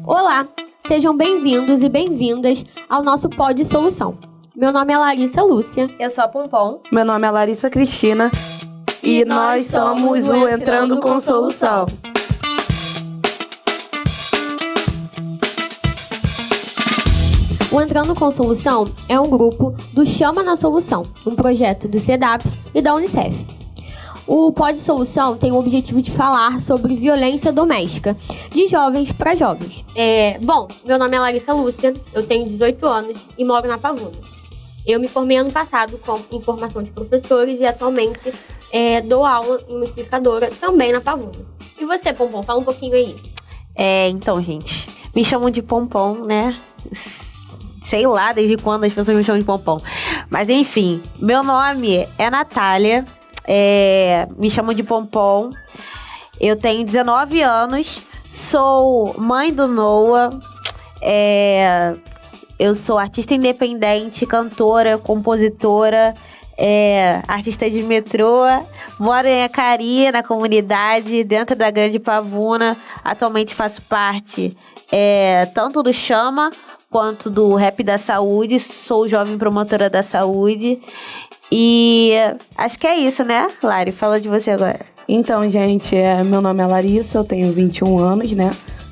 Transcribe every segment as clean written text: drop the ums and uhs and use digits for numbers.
Olá, sejam bem-vindos e bem-vindas ao nosso Pod Solução. Meu nome é Larissa Lúcia. Eu sou a Pompom. Meu nome é Larissa Cristina. E nós somos o Entrando com Solução. O Entrando com Solução é um grupo do Chama na Solução, um projeto do CEDAPS e da Unicef. O Pod Solução tem o objetivo de falar sobre violência doméstica, de jovens para jovens. Meu nome é Larissa Lúcia, eu tenho 18 anos e moro na Pavuna. Eu me formei ano passado com informação de professores e atualmente dou aula em uma explicadora também na Pavuna. E você, Pompom, fala um pouquinho aí. Então, gente, me chamam de Pompom, né? Sei lá desde quando as pessoas me chamam de Pompom. Mas enfim, meu nome é Natália, me chamam de Pompom. Eu tenho 19 anos, sou mãe do Noah, eu sou artista independente, cantora, compositora, artista de metrô, moro em Acari, na comunidade, dentro da Grande Pavuna. Atualmente faço parte tanto do Chama quanto do Rap da Saúde, sou jovem promotora da saúde. E acho que é isso, né, Lari? Fala de você agora. Então, gente, meu nome é Larissa, eu tenho 21 anos, né?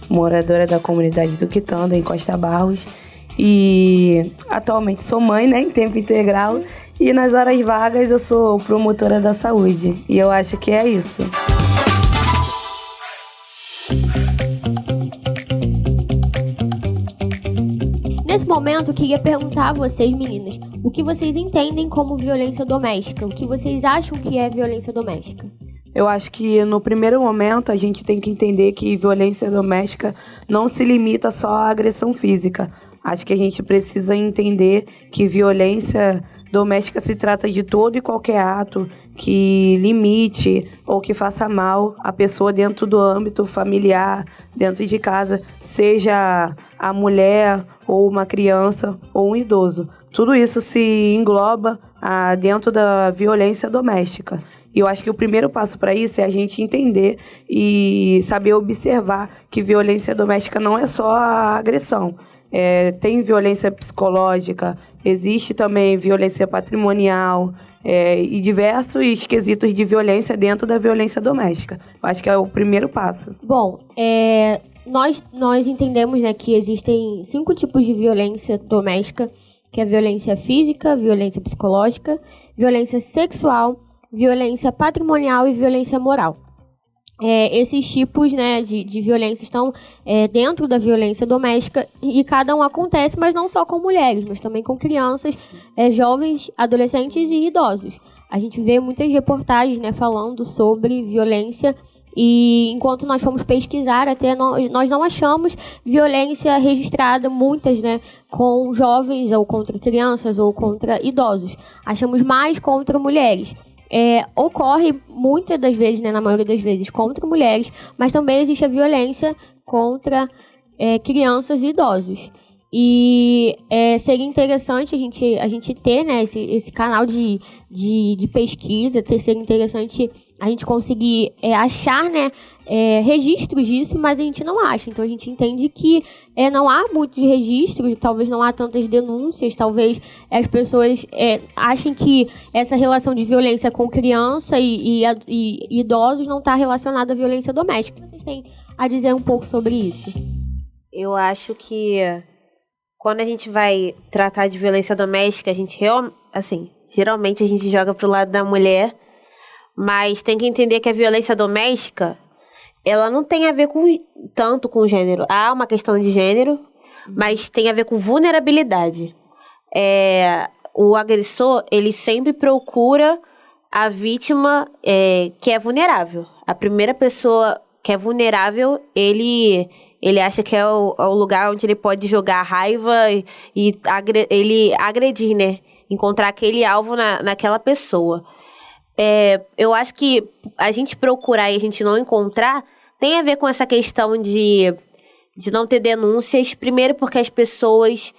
Moradora da comunidade do Quitanda, em Costa Barros. E atualmente sou mãe, né, em tempo integral. E nas horas vagas eu sou promotora da saúde. E eu acho que é isso. Nesse momento, eu queria perguntar a vocês, meninas, o que vocês entendem como violência doméstica? O que vocês acham que é violência doméstica? Eu acho que no primeiro momento a gente tem que entender que violência doméstica não se limita só à agressão física. Acho que a gente precisa entender que violência doméstica se trata de todo e qualquer ato que limite ou que faça mal a pessoa dentro do âmbito familiar, dentro de casa, seja a mulher ou uma criança ou um idoso. Tudo isso se engloba dentro da violência doméstica. E eu acho que o primeiro passo para isso é a gente entender e saber observar que violência doméstica não é só a agressão. Tem violência psicológica, existe também violência patrimonial e diversos quesitos de violência dentro da violência doméstica. Eu acho que é o primeiro passo. Bom, nós entendemos, né, que existem 5 tipos de violência doméstica, que é violência física, violência psicológica, violência sexual, violência patrimonial e violência moral. Esses tipos, né, de violência estão dentro da violência doméstica e cada um acontece, mas não só com mulheres, mas também com crianças, jovens, adolescentes e idosos. A gente vê muitas reportagens, né, falando sobre violência e enquanto nós fomos pesquisar, até nós não achamos violência registrada, muitas, né, com jovens ou contra crianças ou contra idosos. Achamos mais contra mulheres. Ocorre muitas das vezes, né, na maioria das vezes, contra mulheres, mas também existe a violência contra crianças e idosos. E seria interessante a gente ter, né, esse canal de pesquisa, seria interessante a gente conseguir achar, né, registros disso, mas a gente não acha. Então a gente entende que não há muitos registros, talvez não há tantas denúncias, talvez as pessoas achem que essa relação de violência com criança e idosos não está relacionada à violência doméstica. Vocês têm a dizer um pouco sobre isso? Eu acho que quando a gente vai tratar de violência doméstica, a gente geralmente a gente joga pro lado da mulher, mas tem que entender que a violência doméstica, ela não tem a ver tanto com gênero. Há uma questão de gênero, mas tem a ver com vulnerabilidade. O agressor, ele sempre procura a vítima que é vulnerável. A primeira pessoa que é vulnerável, ele acha que é o lugar onde ele pode jogar raiva e ele agredir, né? Encontrar aquele alvo naquela pessoa. Eu acho que a gente procurar e a gente não encontrar tem a ver com essa questão de não ter denúncias. Primeiro porque as pessoas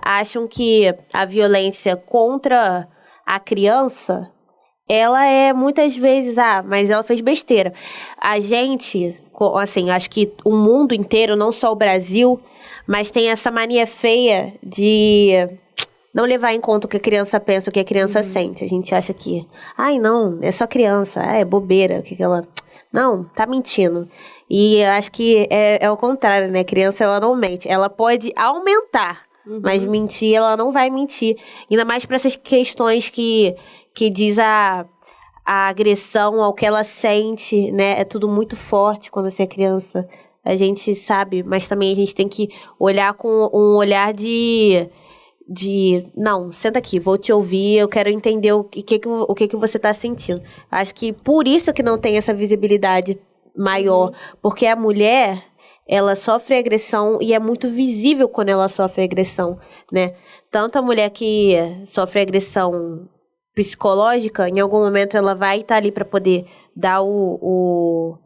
acham que a violência contra a criança, ela é muitas vezes, mas ela fez besteira. A gente, assim, acho que o mundo inteiro, não só o Brasil, mas tem essa mania feia de não levar em conta o que a criança pensa, o que a criança sente. A gente acha que, ai, não, é só criança, é bobeira, o que ela... Não, tá mentindo. E eu acho que é o contrário, né? Criança, ela não mente. Ela pode aumentar, mas mentir, ela não vai mentir. Ainda mais para essas questões que diz a agressão, ao que ela sente, né? É tudo muito forte quando você é criança. A gente sabe, mas também a gente tem que olhar com um olhar de não, senta aqui, vou te ouvir, eu quero entender o que você tá sentindo. Acho que por isso que não tem essa visibilidade maior, porque a mulher, ela sofre agressão e é muito visível quando ela sofre agressão, né? Tanto a mulher que sofre agressão psicológica, em algum momento ela vai estar ali para poder dar o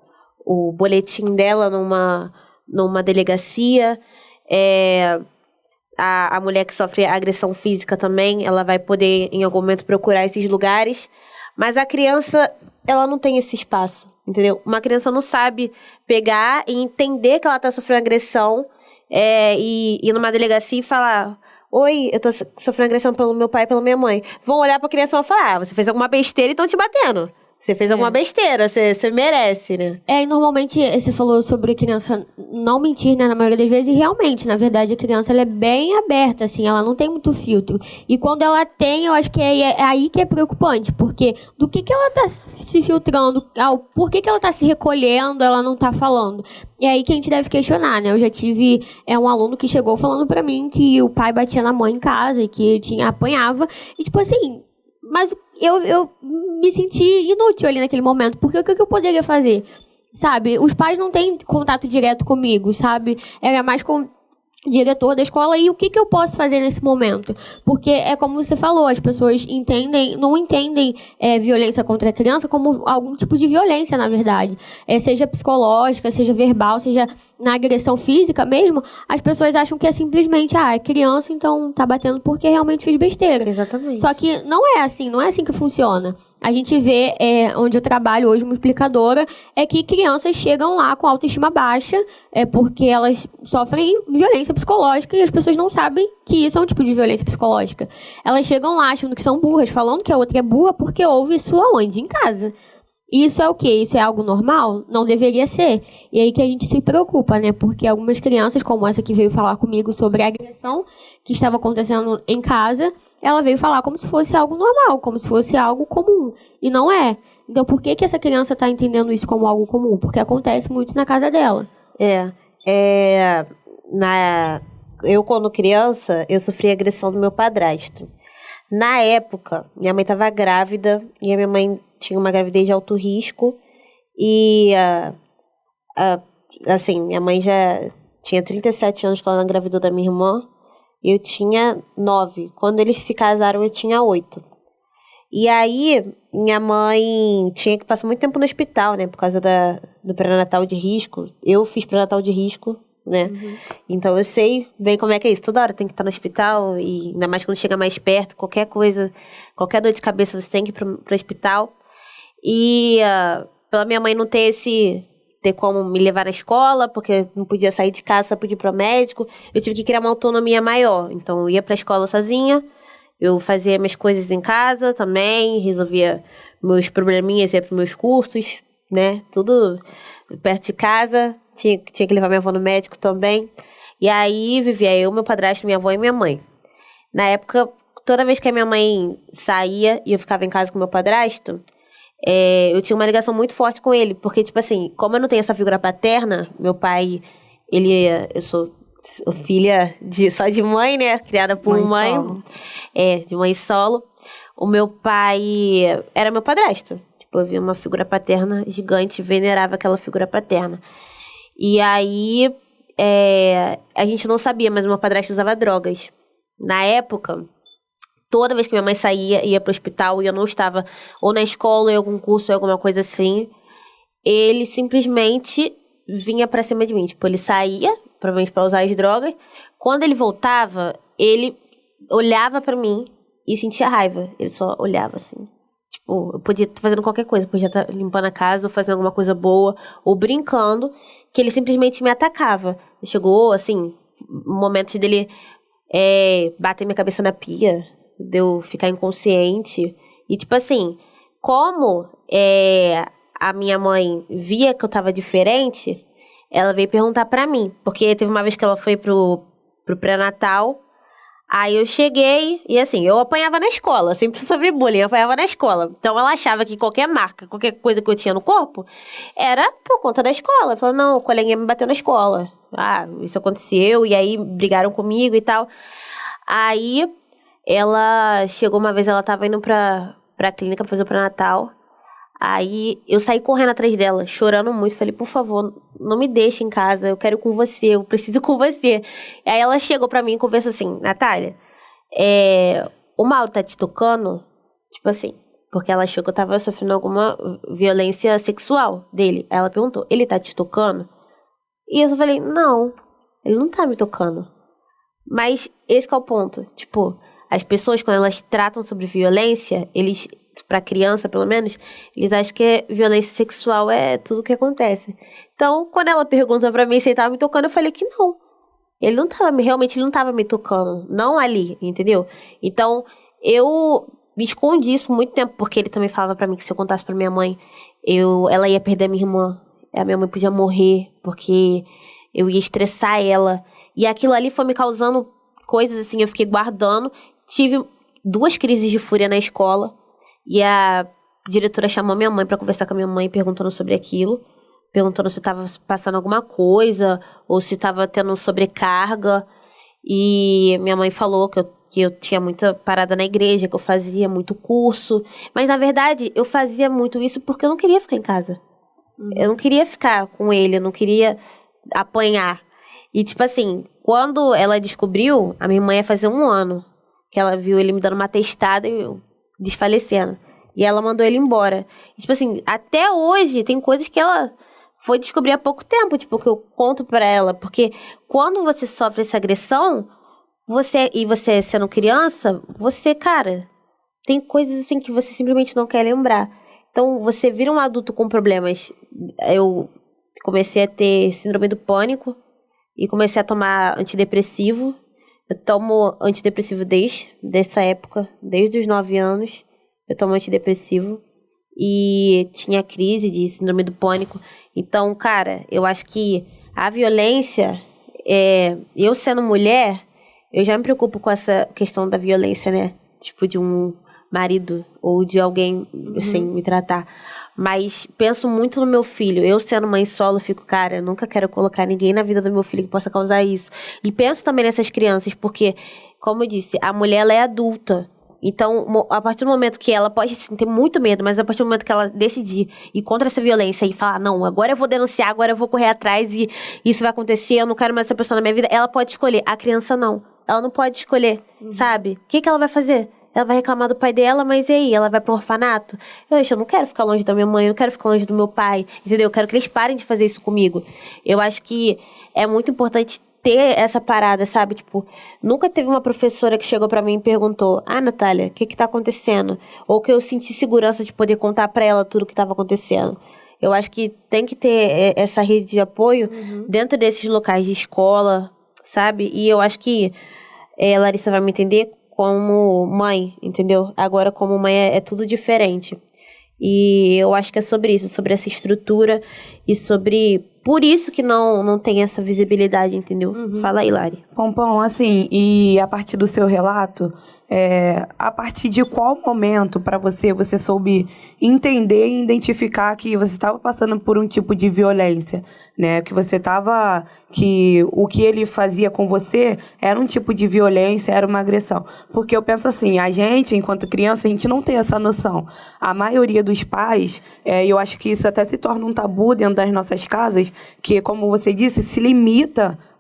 boletim dela numa delegacia. A mulher que sofre agressão física também, ela vai poder em algum momento procurar esses lugares. Mas a criança, ela não tem esse espaço, entendeu? Uma criança não sabe pegar e entender que ela tá sofrendo agressão e ir numa delegacia e falar: oi, eu tô sofrendo agressão pelo meu pai e pela minha mãe. Vão olhar pra criança e vão falar: você fez alguma besteira e estão te batendo. Você fez alguma besteira, você merece, né? E normalmente você falou sobre criança não mentir, né, na maioria das vezes, e realmente, na verdade, a criança ela é bem aberta, assim, ela não tem muito filtro. E quando ela tem, eu acho que é aí que é preocupante, porque do que ela tá se filtrando, por que ela tá se recolhendo, ela não tá falando. E aí que a gente deve questionar, né? Eu já tive um aluno que chegou falando pra mim que o pai batia na mãe em casa e que apanhava, e tipo assim... Mas eu me senti inútil ali naquele momento, porque o que eu poderia fazer? Sabe? Os pais não têm contato direto comigo, sabe? Era mais com o diretor da escola, e o que eu posso fazer nesse momento? Porque é como você falou, as pessoas não entendem violência contra a criança como algum tipo de violência, na verdade. Seja psicológica, seja verbal, seja na agressão física mesmo, as pessoas acham que é simplesmente, é criança, então tá batendo porque realmente fez besteira. Exatamente. Só que não é assim que funciona. A gente vê, onde eu trabalho hoje, uma explicadora, é que crianças chegam lá com autoestima baixa, porque elas sofrem violência psicológica e as pessoas não sabem que isso é um tipo de violência psicológica. Elas chegam lá achando que são burras, falando que a outra é burra porque ouve isso aonde? Em casa. Isso é o quê? Isso é algo normal? Não deveria ser. E aí que a gente se preocupa, né? Porque algumas crianças, como essa que veio falar comigo sobre a agressão que estava acontecendo em casa, ela veio falar como se fosse algo normal, como se fosse algo comum. E não é. Então, por que essa criança está entendendo isso como algo comum? Porque acontece muito na casa dela. Eu, quando criança, eu sofri agressão do meu padrasto. Na época, minha mãe estava grávida e a minha mãe tinha uma gravidez de alto risco e, assim, minha mãe já tinha 37 anos quando ela engravidou da minha irmã e eu tinha 9. Quando eles se casaram, eu tinha 8. E aí, minha mãe tinha que passar muito tempo no hospital, né, por causa do pré-natal de risco. Eu fiz pré-natal de risco, né? Então eu sei bem como é que é isso. Toda hora tem que estar no hospital, e ainda mais quando chega mais perto, qualquer coisa, qualquer dor de cabeça, você tem que ir pro hospital. E pela minha mãe não ter como me levar na escola, porque não podia sair de casa, só podia ir pro médico, eu tive que criar uma autonomia maior. Então eu ia pra escola sozinha, eu fazia minhas coisas em casa também, resolvia meus probleminhas, ia pros meus cursos, né? Tudo perto de casa. Tinha que levar minha avó no médico também. E aí vivia eu, meu padrasto, minha avó e minha mãe. Na época, toda vez que a minha mãe saía e eu ficava em casa com meu padrasto, eu tinha uma ligação muito forte com ele. Porque, tipo assim, como eu não tenho essa figura paterna, meu pai, eu sou filha só de mãe, né? Criada por mãe. Solo. De mãe solo. O meu pai era meu padrasto. Tipo, eu via uma figura paterna gigante, venerava aquela figura paterna. E aí, a gente não sabia, mas meu padrasto usava drogas. Na época, toda vez que minha mãe saía, ia pro hospital, e eu não estava ou na escola, ou em algum curso, ou alguma coisa assim, ele simplesmente vinha pra cima de mim. Tipo, ele saía, provavelmente pra usar as drogas. Quando ele voltava, ele olhava pra mim e sentia raiva. Ele só olhava assim. Tipo, eu podia estar fazendo qualquer coisa, podia estar limpando a casa, ou fazendo alguma coisa boa, ou brincando, que ele simplesmente me atacava. Chegou, assim, momentos dele bater minha cabeça na pia, de eu ficar inconsciente. E, tipo assim, como a minha mãe via que eu tava diferente, ela veio perguntar pra mim. Porque teve uma vez que ela foi pro pré-natal. Aí eu cheguei e assim, eu apanhava na escola, sempre sofri bullying, eu apanhava na escola. Então ela achava que qualquer marca, qualquer coisa que eu tinha no corpo, era por conta da escola. Ela falou, não, o coleguinha me bateu na escola. Ah, isso aconteceu, e aí brigaram comigo e tal. Aí ela chegou uma vez, ela tava indo pra clínica pra fazer o pré-natal. Aí eu saí correndo atrás dela, chorando muito. Falei, por favor, não me deixe em casa, eu quero ir com você, eu preciso ir com você. Aí ela chegou pra mim e conversou assim, Natália, o Mauro tá te tocando? Tipo assim, porque ela achou que eu tava sofrendo alguma violência sexual dele. Aí ela perguntou, ele tá te tocando? E eu só falei, não, ele não tá me tocando. Mas esse que é o ponto, tipo, as pessoas quando elas tratam sobre violência, eles... pra criança, pelo menos, eles acham que violência sexual é tudo que acontece. Então, quando ela pergunta pra mim se ele tava me tocando, eu falei que não. Ele não tava, realmente ele não tava me tocando. Não ali, entendeu? Então, eu me escondi isso por muito tempo, porque ele também falava pra mim que se eu contasse pra minha mãe, ela ia perder a minha irmã. A minha mãe podia morrer, porque eu ia estressar ela. E aquilo ali foi me causando coisas assim, eu fiquei guardando. Tive 2 crises de fúria na escola. E a diretora chamou minha mãe pra conversar com a minha mãe, perguntando sobre aquilo. Perguntando se eu tava passando alguma coisa, ou se tava tendo sobrecarga. E minha mãe falou que eu tinha muita parada na igreja, que eu fazia muito curso. Mas, na verdade, eu fazia muito isso porque eu não queria ficar em casa. Eu não queria ficar com ele, eu não queria apanhar. E, tipo assim, quando ela descobriu, a minha mãe ia fazer 1 ano, que ela viu ele me dando uma testada e eu desfalecendo. E ela mandou ele embora. E, tipo assim, até hoje tem coisas que ela foi descobrir há pouco tempo, tipo, que eu conto pra ela. Porque quando você sofre essa agressão, você sendo criança, você, cara, tem coisas assim que você simplesmente não quer lembrar. Então, você vira um adulto com problemas. Eu comecei a ter síndrome do pânico e comecei a tomar antidepressivo. Eu tomo antidepressivo desde essa época, desde os 9 anos. Eu tomo antidepressivo e tinha crise de síndrome do pânico. Então, cara, eu acho que a violência, eu sendo mulher, eu já me preocupo com essa questão da violência, né? Tipo, de um marido ou de alguém, assim, me tratar. Mas penso muito no meu filho. Eu sendo mãe solo, fico, cara, eu nunca quero colocar ninguém na vida do meu filho que possa causar isso. E penso também nessas crianças, porque, como eu disse, a mulher, ela é adulta. Então, a partir do momento que ela pode assim, ter muito medo, mas a partir do momento que ela decidir ir contra essa violência e falar, não, agora eu vou denunciar, agora eu vou correr atrás e isso vai acontecer, eu não quero mais essa pessoa na minha vida, ela pode escolher. A criança não. Ela não pode escolher, sabe? O que ela vai fazer? Ela vai reclamar do pai dela, mas e aí? Ela vai pro orfanato? Eu não quero ficar longe da minha mãe, eu não quero ficar longe do meu pai, entendeu? Eu quero que eles parem de fazer isso comigo. Eu acho que é muito importante ter essa parada, sabe? Tipo, nunca teve uma professora que chegou pra mim e perguntou, Natália, o que tá acontecendo? Ou que eu senti segurança de poder contar pra ela tudo o que tava acontecendo. Eu acho que tem que ter essa rede de apoio dentro desses locais de escola, sabe? E eu acho que Larissa vai me entender como mãe, entendeu? Agora, como mãe, é tudo diferente. E eu acho que é sobre isso, sobre essa estrutura e sobre... Por isso que não tem essa visibilidade, entendeu? Fala aí, Lari. Pompom, assim, e a partir do seu relato, a partir de qual momento para você soube entender e identificar que você estava passando por um tipo de violência, né? Que o que ele fazia com você era um tipo de violência, era uma agressão. Porque eu penso assim, a gente, enquanto criança, a gente não tem essa noção. A maioria dos pais, eu acho que isso até se torna um tabu dentro das nossas casas, que, como você disse,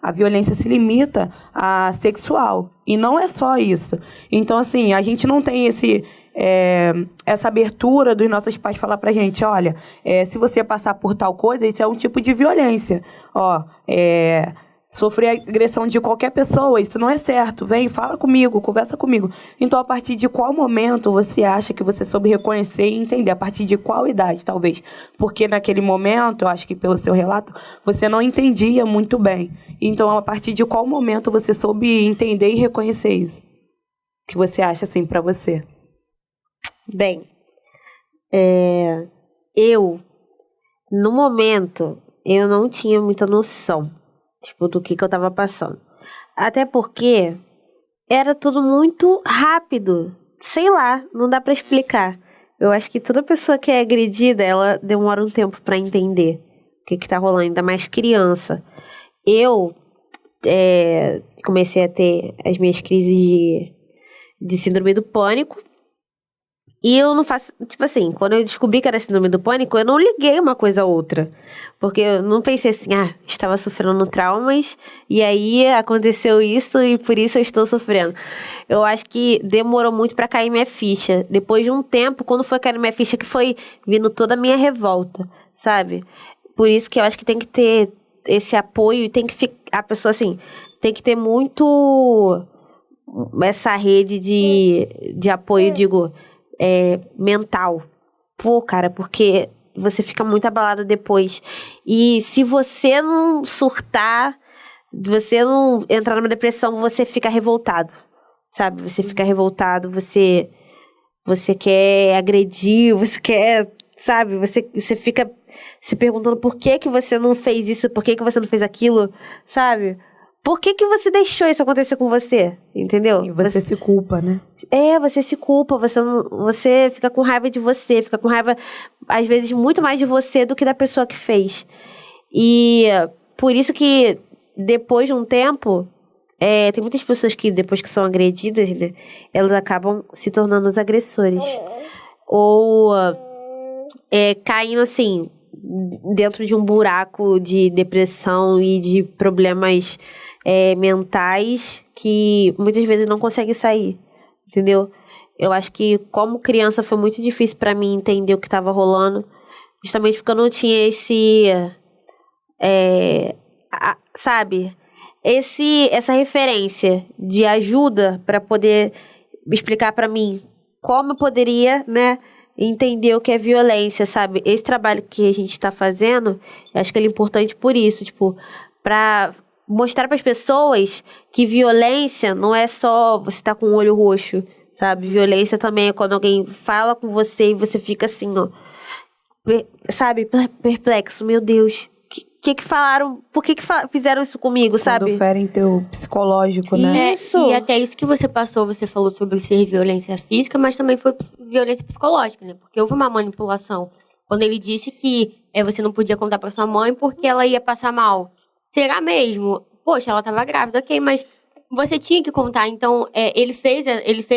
a violência se limita a sexual. E não é só isso. Então, assim, a gente não tem essa abertura dos nossos pais falar pra gente, olha, se você passar por tal coisa, isso é um tipo de violência. sofrer agressão de qualquer pessoa, isso não é certo. Vem, fala comigo, conversa comigo. Então, a partir de qual momento você acha que você soube reconhecer e entender? A partir de qual idade, talvez? Porque naquele momento, eu acho que pelo seu relato, você não entendia muito bem. Então, a partir de qual momento você soube entender e reconhecer isso? O que você acha, assim, pra você? Bem, no momento, eu não tinha muita noção, tipo, do que eu tava passando. Até porque era tudo muito rápido. Sei lá, não dá pra explicar. Eu acho que toda pessoa que é agredida, ela demora um tempo pra entender o que tá rolando, ainda mais criança. Eu comecei a ter as minhas crises de síndrome do pânico. E eu não faço... Tipo assim, quando eu descobri que era síndrome do pânico, eu não liguei uma coisa a outra. Porque eu não pensei assim, estava sofrendo traumas, e aí aconteceu isso, e por isso eu estou sofrendo. Eu acho que demorou muito pra cair minha ficha. Depois de um tempo, quando foi cair minha ficha, que foi vindo toda a minha revolta, sabe? Por isso que eu acho que tem que ter esse apoio, e tem que ficar... A pessoa, assim, tem que ter muito... Essa rede de apoio, digo... mental. Pô, cara, porque você fica muito abalado depois. E se você não surtar, você não entrar numa depressão, você fica revoltado, sabe? Você fica revoltado, você quer agredir, você quer, sabe? Você fica se perguntando por que você não fez isso, por que você não fez aquilo, sabe? Por que você deixou isso acontecer com você? Entendeu? E você se culpa, né? Você se culpa, você fica com raiva de você, fica com raiva, às vezes, muito mais de você do que da pessoa que fez. E por isso que, depois de um tempo, tem muitas pessoas que, depois que são agredidas, né, elas acabam se tornando os agressores. Ou caindo, assim, dentro de um buraco de depressão e de problemas mentais que muitas vezes não conseguem sair, entendeu? Eu acho que como criança foi muito difícil pra mim entender o que estava rolando, justamente porque eu não tinha sabe, essa referência de ajuda pra poder explicar pra mim como eu poderia, né, entender o que é violência, sabe? Esse trabalho que a gente tá fazendo, eu acho que ele é importante por isso, tipo, pra mostrar para as pessoas que violência não é só você tá com o olho roxo, sabe? Violência também é quando alguém fala com você e você fica assim, ó, sabe? Perplexo, meu Deus. Que falaram? Por que fizeram isso comigo, sabe? Quando ferem teu psicológico, né? Isso. E até isso que você passou, você falou sobre ser violência física, mas também foi violência psicológica, né? Porque houve uma manipulação. Quando ele disse que você não podia contar pra sua mãe porque ela ia passar mal. Será mesmo? Poxa, ela estava grávida, ok, mas você tinha que contar. Então, ele fez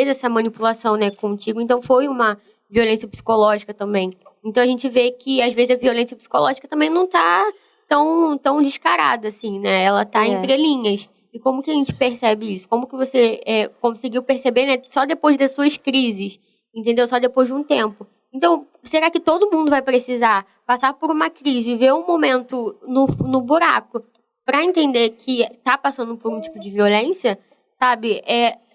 essa manipulação, né, contigo. Então, foi uma violência psicológica também. Então, a gente vê que, às vezes, a violência psicológica também não tá tão descarada, assim, né? Ela tá entre linhas. E como que a gente percebe isso? Como que você conseguiu perceber, né, só depois das suas crises, entendeu? Só depois de um tempo. Então, será que todo mundo vai precisar passar por uma crise, viver um momento no buraco, para entender que tá passando por um tipo de violência, sabe?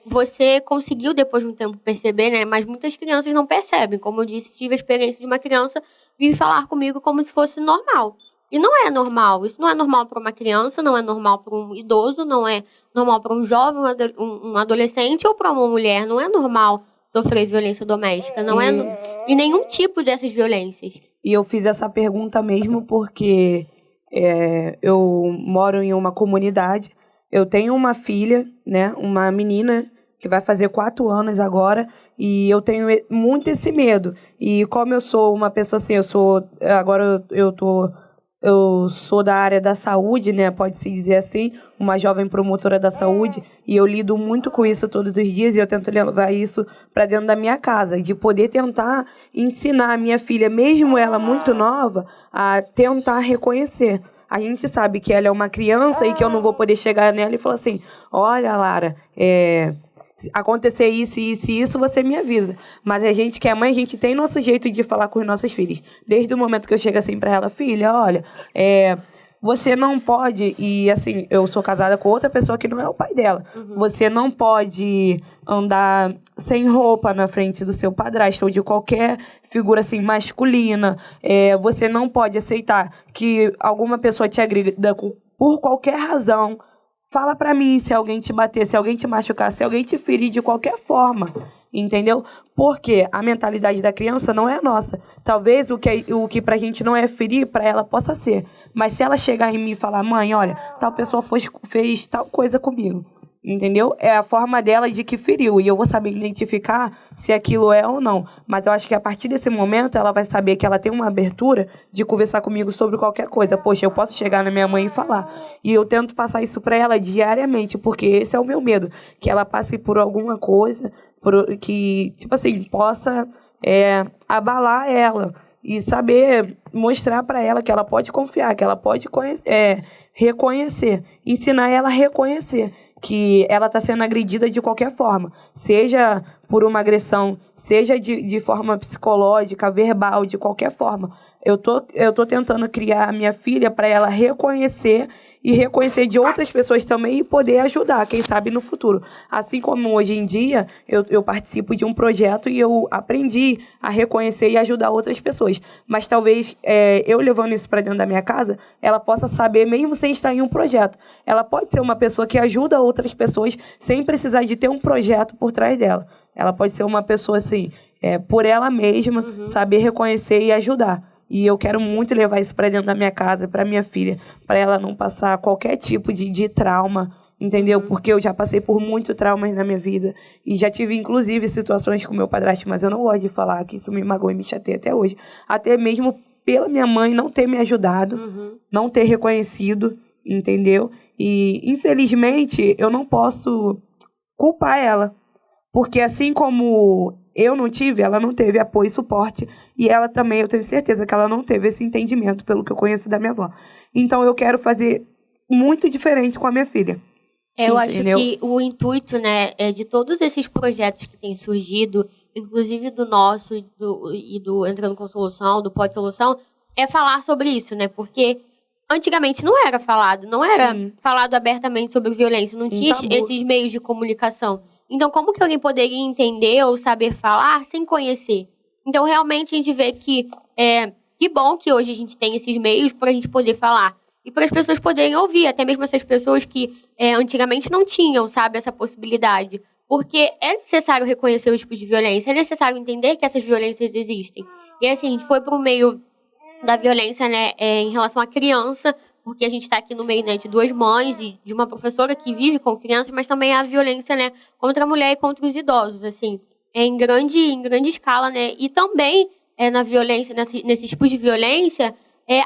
Você conseguiu, depois de um tempo, perceber, né? Mas muitas crianças não percebem. Como eu disse, tive a experiência de uma criança vir falar comigo como se fosse normal. E não é normal. Isso não é normal para uma criança, não é normal para um idoso, não é normal para um jovem, um adolescente ou para uma mulher. Não é normal sofrer violência doméstica. Não e nenhum tipo dessas violências. E eu fiz essa pergunta mesmo porque... eu moro em uma comunidade, eu tenho uma filha, né, uma menina que vai fazer 4 anos agora, e eu tenho muito esse medo. E como eu sou uma pessoa assim, agora eu sou da área da saúde, né, pode-se dizer assim, uma jovem promotora da saúde, e eu lido muito com isso todos os dias, e eu tento levar isso para dentro da minha casa, de poder tentar ensinar a minha filha, mesmo ela muito nova, a tentar reconhecer. A gente sabe que ela é uma criança e que eu não vou poder chegar nela e falar assim, olha, Lara, acontecer isso, isso e isso, você me avisa. Mas a gente que é mãe, a gente tem nosso jeito de falar com os nossos filhos. Desde o momento que eu chego assim pra ela, filha, olha, Você não pode, e assim, eu sou casada com outra pessoa que não é o pai dela. Você não pode andar sem roupa na frente do seu padrasto ou de qualquer figura assim masculina. Você não pode aceitar que alguma pessoa te agrida por qualquer razão. Fala pra mim se alguém te bater, se alguém te machucar, se alguém te ferir de qualquer forma, entendeu? Porque a mentalidade da criança não é a nossa. Talvez o que pra gente não é ferir, pra ela possa ser. Mas se ela chegar em mim e falar, mãe, olha, tal pessoa fez tal coisa comigo, entendeu? É a forma dela de que feriu. E eu vou saber identificar se aquilo é ou não. Mas eu acho que a partir desse momento ela vai saber que ela tem uma abertura de conversar comigo sobre qualquer coisa. Poxa, eu posso chegar na minha mãe e falar. E eu tento passar isso para ela diariamente, porque esse é o meu medo. Que ela passe por alguma coisa que, tipo assim, possa abalar ela. E saber mostrar para ela que ela pode confiar, que ela pode reconhecer. Ensinar ela a reconhecer que ela está sendo agredida de qualquer forma, seja por uma agressão, seja de forma psicológica, verbal, de qualquer forma. Eu tô tentando criar a minha filha para ela reconhecer e reconhecer de outras pessoas também e poder ajudar, quem sabe no futuro. Assim como hoje em dia eu participo de um projeto e eu aprendi a reconhecer e ajudar outras pessoas. Mas talvez eu levando isso para dentro da minha casa, ela possa saber, mesmo sem estar em um projeto. Ela pode ser uma pessoa que ajuda outras pessoas sem precisar de ter um projeto por trás dela. Ela pode ser uma pessoa assim, por ela mesma, saber reconhecer e ajudar. E eu quero muito levar isso para dentro da minha casa, para minha filha, para ela não passar qualquer tipo de trauma, entendeu? Porque eu já passei por muitos traumas na minha vida. E já tive, inclusive, situações com meu padrasto, mas eu não gosto de falar, que isso me magoa e me chateia até hoje. Até mesmo pela minha mãe não ter me ajudado, não ter reconhecido, entendeu? E, infelizmente, eu não posso culpar ela. Porque assim como eu não tive, ela não teve apoio e suporte. E ela também, eu tenho certeza que ela não teve esse entendimento, pelo que eu conheço da minha avó. Então, eu quero fazer muito diferente com a minha filha. Eu acho que o intuito, né, de todos esses projetos que têm surgido, inclusive do nosso e do Entrando com Solução, do Pode Solução, é falar sobre isso, né? Porque antigamente não era falado, não era falado abertamente sobre violência, não tinha esses meios de comunicação. Então, como que alguém poderia entender ou saber falar sem conhecer? Então, realmente, a gente vê que bom que hoje a gente tem esses meios para a gente poder falar. E para as pessoas poderem ouvir, até mesmo essas pessoas que antigamente não tinham, sabe, essa possibilidade. Porque é necessário reconhecer os tipos de violência, é necessário entender que essas violências existem. E assim, a gente foi para o meio da violência, né, em relação à criança, porque a gente está aqui no meio, né, de duas mães e de uma professora que vive com crianças, mas também a violência, né, contra a mulher e contra os idosos, assim, em grande escala, né, e também na violência, nesses tipos de violência,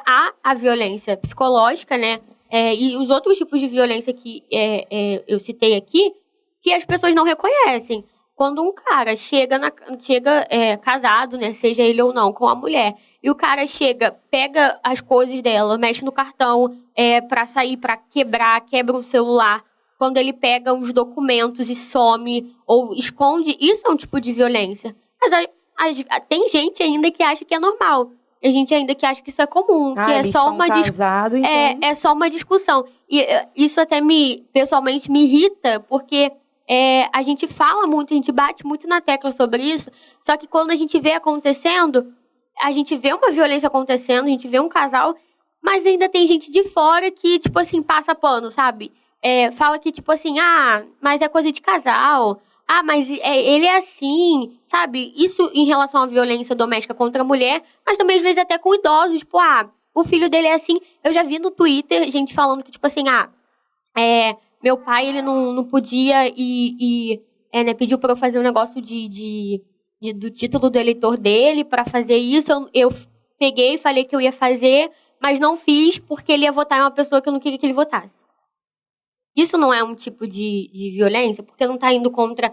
há a violência psicológica, né, e os outros tipos de violência que eu citei aqui, que as pessoas não reconhecem. Quando um cara chega casado, né, seja ele ou não, com a mulher, e o cara chega, pega as coisas dela, mexe no cartão pra sair, pra quebra um celular. Quando ele pega os documentos e some ou esconde, isso é um tipo de violência. Mas tem gente ainda que acha que é normal. Tem gente ainda que acha que isso é comum, que é só uma discussão. É só uma discussão. E isso até pessoalmente me irrita, porque a gente fala muito, a gente bate muito na tecla sobre isso, só que quando a gente vê acontecendo, a gente vê uma violência acontecendo, a gente vê um casal, mas ainda tem gente de fora que, tipo assim, passa pano, sabe? Fala que, tipo assim, mas é coisa de casal, mas ele é assim, sabe? Isso em relação à violência doméstica contra a mulher, mas também às vezes até com idosos, tipo, o filho dele é assim. Eu já vi no Twitter gente falando que, tipo assim, meu pai, ele não podia né, pediu pra eu fazer um negócio do título do eleitor dele pra fazer isso. Eu peguei e falei que eu ia fazer, mas não fiz porque ele ia votar em uma pessoa que eu não queria que ele votasse. Isso não é um tipo de violência? Porque não tá indo contra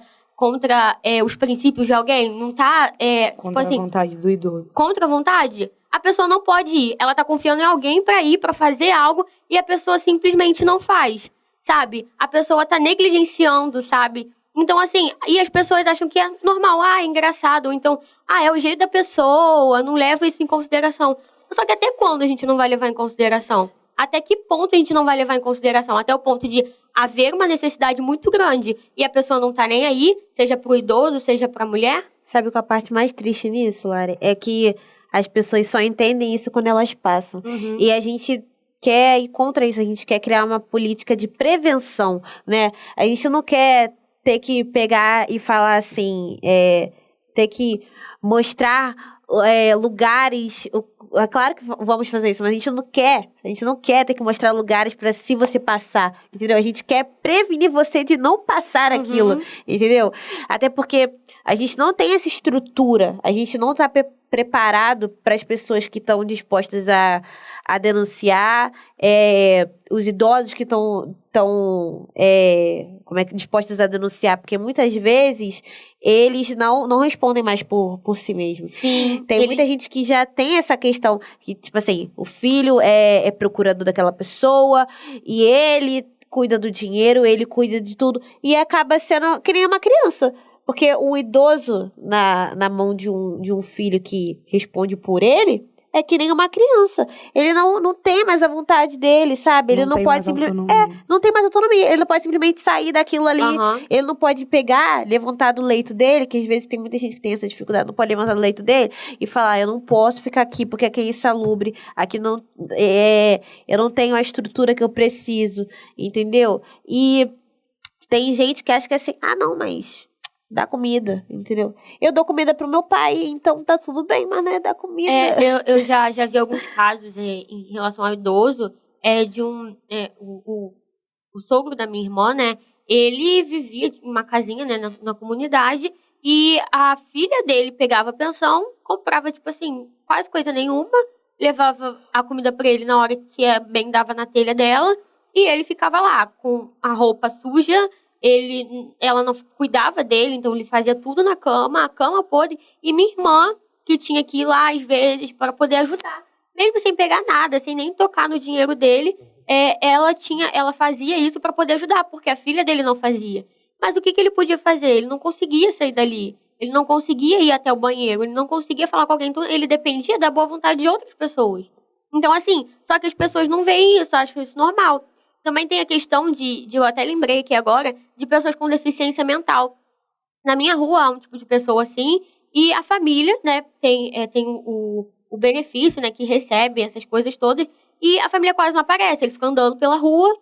os princípios de alguém? Não tá, contra a vontade do idoso. Contra a vontade? A pessoa não pode ir. Ela tá confiando em alguém pra ir, pra fazer algo, e a pessoa simplesmente não faz, sabe? A pessoa tá negligenciando, sabe? Então, assim, e as pessoas acham que é normal, é engraçado, ou então, é o jeito da pessoa, não leva isso em consideração. Só que até quando a gente não vai levar em consideração? até que ponto a gente não vai levar em consideração? Até o ponto de haver uma necessidade muito grande e a pessoa não tá nem aí, seja pro idoso, seja pra mulher? Sabe qual é a parte mais triste nisso, Lari? É que as pessoas só entendem isso quando elas passam. E a gente quer ir contra isso, a gente quer criar uma política de prevenção, né? A gente não quer ter que pegar e falar assim, ter que mostrar lugares. É claro que vamos fazer isso, mas a gente não quer ter que mostrar lugares para se você passar, entendeu? A gente quer prevenir você de não passar aquilo, entendeu? Até porque a gente não tem essa estrutura, a gente não está preparado para as pessoas que estão dispostas a denunciar, os idosos que estão dispostos a denunciar, porque muitas vezes eles não respondem mais por si mesmos. Sim. Tem muita gente que já tem essa questão, que tipo assim, o filho é procurador daquela pessoa e ele cuida do dinheiro, ele cuida de tudo e acaba sendo que nem uma criança. Porque um idoso na mão de um filho que responde por ele é que nem uma criança. Ele não tem mais a vontade dele, sabe? Ele não pode simplesmente. Não tem mais autonomia. Ele não pode simplesmente sair daquilo ali. Ele não pode pegar, levantar do leito dele, que às vezes tem muita gente que tem essa dificuldade, não pode levantar do leito dele e falar: eu não posso ficar aqui porque aqui é insalubre, aqui não. Eu não tenho a estrutura que eu preciso, entendeu? E tem gente que acha que é assim, não, mas dá comida, entendeu? Eu dou comida pro meu pai, então tá tudo bem, mas não é dar comida. Eu já vi alguns casos em relação ao idoso, o sogro da minha irmã, né? Ele vivia em uma casinha, né, na comunidade, e a filha dele pegava a pensão, comprava, tipo assim, quase coisa nenhuma, levava a comida pra ele na hora que bem dava na telha dela, e ele ficava lá com a roupa suja. Ela não cuidava dele, então ele fazia tudo na cama, a cama podre, e minha irmã, que tinha que ir lá às vezes para poder ajudar, mesmo sem pegar nada, sem nem tocar no dinheiro dele, ela fazia isso para poder ajudar, porque a filha dele não fazia. Mas o que ele podia fazer? Ele não conseguia sair dali, ele não conseguia ir até o banheiro, ele não conseguia falar com alguém, então ele dependia da boa vontade de outras pessoas. Então assim, só que as pessoas não veem isso, acham isso normal. Também tem a questão eu até lembrei aqui agora, de pessoas com deficiência mental. Na minha rua há um tipo de pessoa assim, e a família, né, tem o benefício, né, que recebe essas coisas todas, e a família quase não aparece. Ele fica andando pela rua,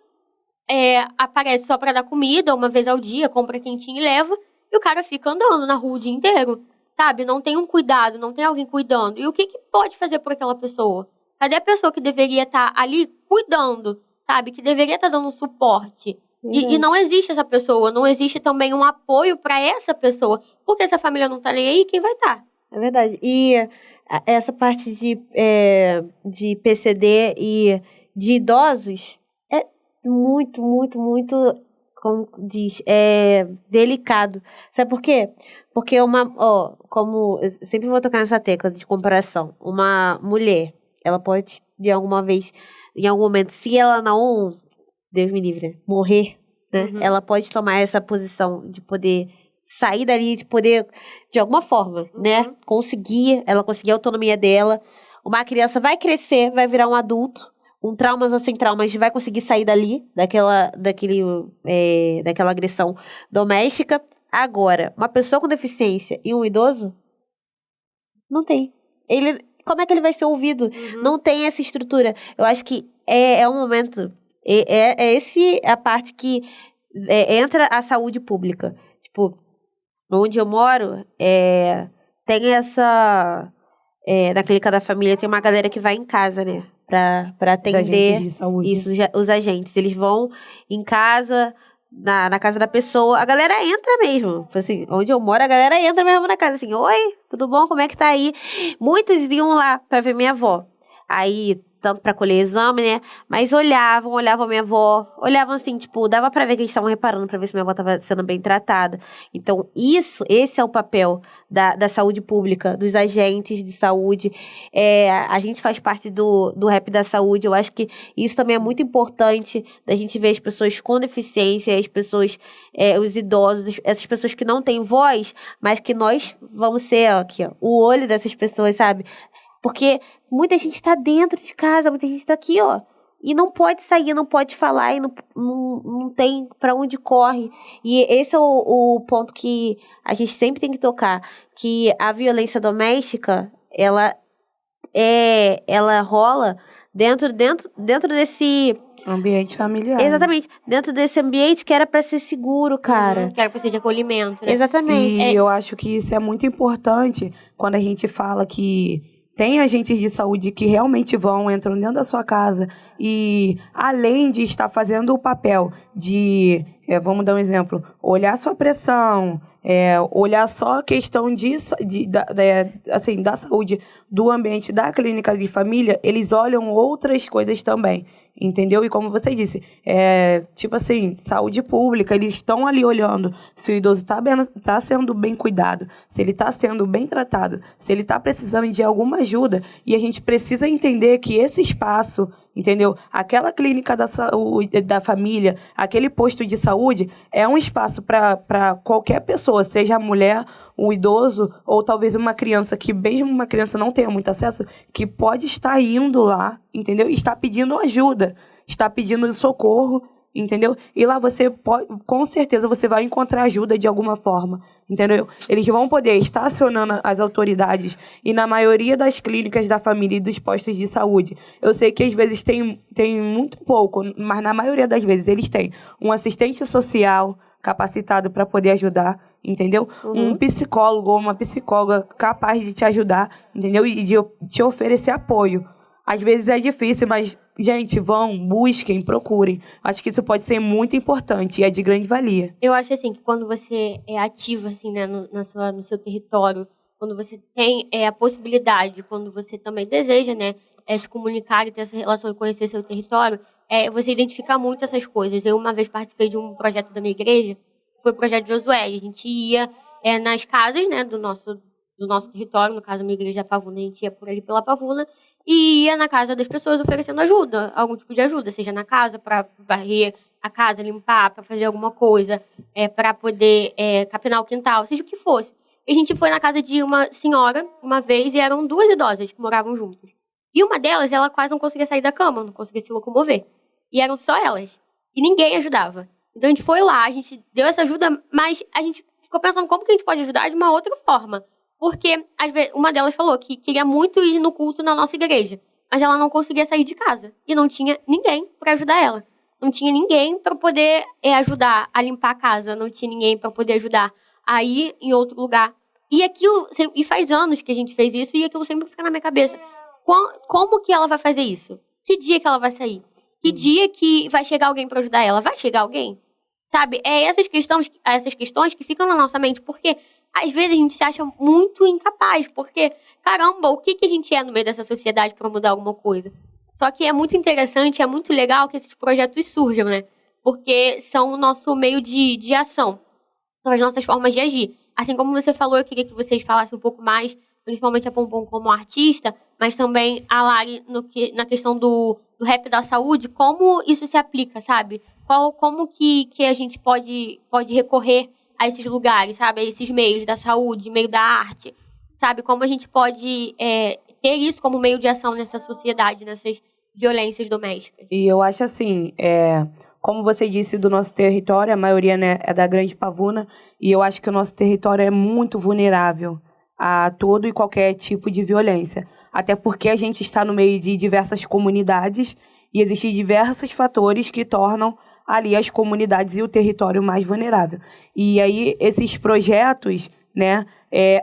aparece só pra dar comida, uma vez ao dia, compra quentinho e leva, e o cara fica andando na rua o dia inteiro, sabe? Não tem um cuidado, não tem alguém cuidando. E o que pode fazer por aquela pessoa? Cadê a pessoa que deveria estar ali cuidando? Sabe, que deveria estar dando suporte. E não existe essa pessoa, não existe também um apoio para essa pessoa. Porque se a família não tá nem aí, quem vai estar? É verdade. E essa parte de PCD e de idosos é muito, muito, muito, como diz, delicado. Sabe por quê? Porque como eu sempre vou tocar nessa tecla de comparação, uma mulher, ela pode, em algum momento, se ela não, Deus me livre, né, morrer, né, ela pode tomar essa posição de poder sair dali, de poder, de alguma forma, né, ela conseguir a autonomia dela. Uma criança vai crescer, vai virar um adulto, com traumas ou sem traumas, vai conseguir sair dali, daquela agressão doméstica. Agora, uma pessoa com deficiência e um idoso, não tem. Como é que ele vai ser ouvido? Não tem essa estrutura. Eu acho que é um momento... a parte que entra a saúde pública. Tipo, onde eu moro, tem essa... na clínica da família, tem uma galera que vai em casa, né? Pra atender isso, os agentes. Eles vão em casa... Na casa da pessoa, a galera entra mesmo. Assim, onde eu moro, a galera entra mesmo na casa. Assim, oi, tudo bom? Como é que tá aí? Muitas iam lá pra ver minha avó. Aí, tanto pra colher exame, né? Mas olhavam a minha avó. Olhavam assim, tipo, dava pra ver que eles estavam reparando pra ver se minha avó tava sendo bem tratada. Então, esse é o papel da saúde pública, dos agentes de saúde. A gente faz parte do Rap da Saúde. Eu acho que isso também é muito importante, da gente ver as pessoas com deficiência, as pessoas, os idosos, essas pessoas que não têm voz, mas que nós vamos ser, o olho dessas pessoas, sabe? Porque muita gente está dentro de casa, muita gente está aqui, e não pode sair, não pode falar, e não tem para onde corre. E esse é o ponto que a gente sempre tem que tocar, que a violência doméstica, ela rola dentro desse ambiente familiar. Exatamente, dentro desse ambiente que era para ser seguro, cara. Que era pra ser de acolhimento, né? Exatamente. E eu acho que isso é muito importante quando a gente fala que tem agentes de saúde que realmente entram dentro da sua casa e, além de estar fazendo o papel de, vamos dar um exemplo, olhar sua pressão, olhar só a questão da saúde do ambiente da clínica de família, eles olham outras coisas também. Entendeu? E como você disse, tipo assim, saúde pública, eles estão ali olhando se o idoso está sendo bem cuidado, se ele está sendo bem tratado, se ele está precisando de alguma ajuda. E a gente precisa entender que esse espaço, entendeu? Aquela clínica da família, aquele posto de saúde, é um espaço para qualquer pessoa, seja a mulher, um idoso ou talvez uma criança, que mesmo uma criança não tenha muito acesso, que pode estar indo lá, entendeu? Está pedindo ajuda, está pedindo socorro, entendeu? E lá você pode, com certeza você vai encontrar ajuda de alguma forma, entendeu? Eles vão poder estar acionando as autoridades, e na maioria das clínicas da família e dos postos de saúde, eu sei que às vezes tem muito pouco, mas na maioria das vezes eles têm um assistente social capacitado para poder ajudar, entendeu? Um psicólogo ou uma psicóloga capaz de te ajudar, entendeu? E de te oferecer apoio. Às vezes é difícil, mas, gente, busquem, procurem. Acho que isso pode ser muito importante e é de grande valia. Eu acho, assim, que quando você é ativo, assim, né, no seu território, quando você tem a possibilidade, quando você também deseja, né, se comunicar e ter essa relação e conhecer seu território, você identifica muito essas coisas. Eu, uma vez, participei de um projeto da minha igreja, foi o projeto Josué. A gente ia nas casas, né, do nosso território, no caso, a minha igreja é Pavuna, a gente ia por ali pela Pavuna, e ia na casa das pessoas oferecendo ajuda, algum tipo de ajuda, seja na casa para varrer a casa, limpar, para fazer alguma coisa, para poder capinar o quintal, seja o que fosse. E a gente foi na casa de uma senhora, uma vez, e eram 2 idosas que moravam juntas. E uma delas, ela quase não conseguia sair da cama, não conseguia se locomover. E eram só elas. E ninguém ajudava. Então a gente foi lá, a gente deu essa ajuda, mas a gente ficou pensando como que a gente pode ajudar de uma outra forma. Porque, às vezes, uma delas falou que queria muito ir no culto na nossa igreja, mas ela não conseguia sair de casa. E não tinha ninguém para ajudar ela. Não tinha ninguém para poder ajudar a limpar a casa, não tinha ninguém para poder ajudar a ir em outro lugar. E faz anos que a gente fez isso, e aquilo sempre fica na minha cabeça. Como que ela vai fazer isso? Que dia que ela vai sair? Que dia que vai chegar alguém para ajudar ela? Vai chegar alguém? Sabe? Essas questões que ficam na nossa mente, porque às vezes a gente se acha muito incapaz, porque, caramba, o que a gente é no meio dessa sociedade para mudar alguma coisa? Só que é muito interessante, é muito legal que esses projetos surjam, né? Porque são o nosso meio de ação, são as nossas formas de agir. Assim como você falou, eu queria que vocês falassem um pouco mais, principalmente a Pompom como artista, mas também a Lari na questão do rap da saúde, como isso se aplica, sabe? Como que a gente pode recorrer a esses lugares, sabe? A esses meios da saúde, meio da arte, sabe? Como a gente pode ter isso como meio de ação nessa sociedade, nessas violências domésticas. E eu acho assim, como você disse, do nosso território, a maioria, né, é da Grande Pavuna, e eu acho que o nosso território é muito vulnerável a todo e qualquer tipo de violência. Até porque a gente está no meio de diversas comunidades e existem diversos fatores que tornam ali as comunidades e o território mais vulnerável. E aí esses projetos, né,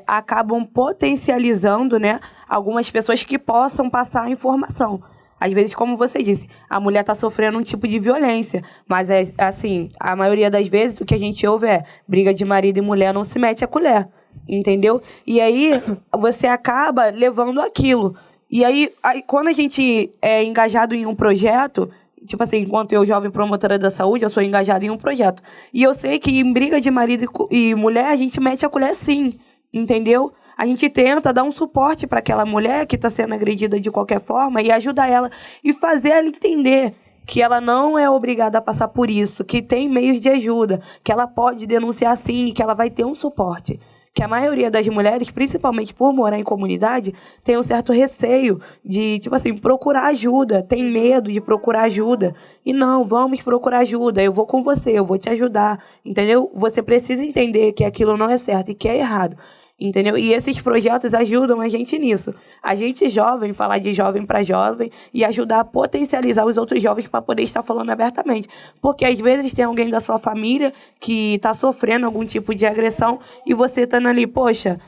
acabam potencializando, né, algumas pessoas que possam passar a informação. Às vezes, como você disse, a mulher está sofrendo um tipo de violência, mas assim, a maioria das vezes o que a gente ouve é briga de marido e mulher não se mete a colher, entendeu? E aí você acaba levando aquilo. E aí quando a gente é engajado em um projeto, tipo assim, enquanto eu, jovem promotora da saúde, eu sou engajada em um projeto. E eu sei que em briga de marido e mulher, a gente mete a colher sim, entendeu? A gente tenta dar um suporte para aquela mulher que está sendo agredida de qualquer forma e ajudar ela e fazer ela entender que ela não é obrigada a passar por isso, que tem meios de ajuda, que ela pode denunciar sim, que ela vai ter um suporte, que a maioria das mulheres, principalmente por morar em comunidade, tem um certo receio de, tipo assim, procurar ajuda, tem medo de procurar ajuda. E não, vamos procurar ajuda, eu vou com você, eu vou te ajudar, entendeu? Você precisa entender que aquilo não é certo e que é errado. Entendeu? E esses projetos ajudam a gente nisso. A gente jovem, falar de jovem para jovem e ajudar a potencializar os outros jovens para poder estar falando abertamente. Porque às vezes tem alguém da sua família que está sofrendo algum tipo de agressão e você estando ali, poxa,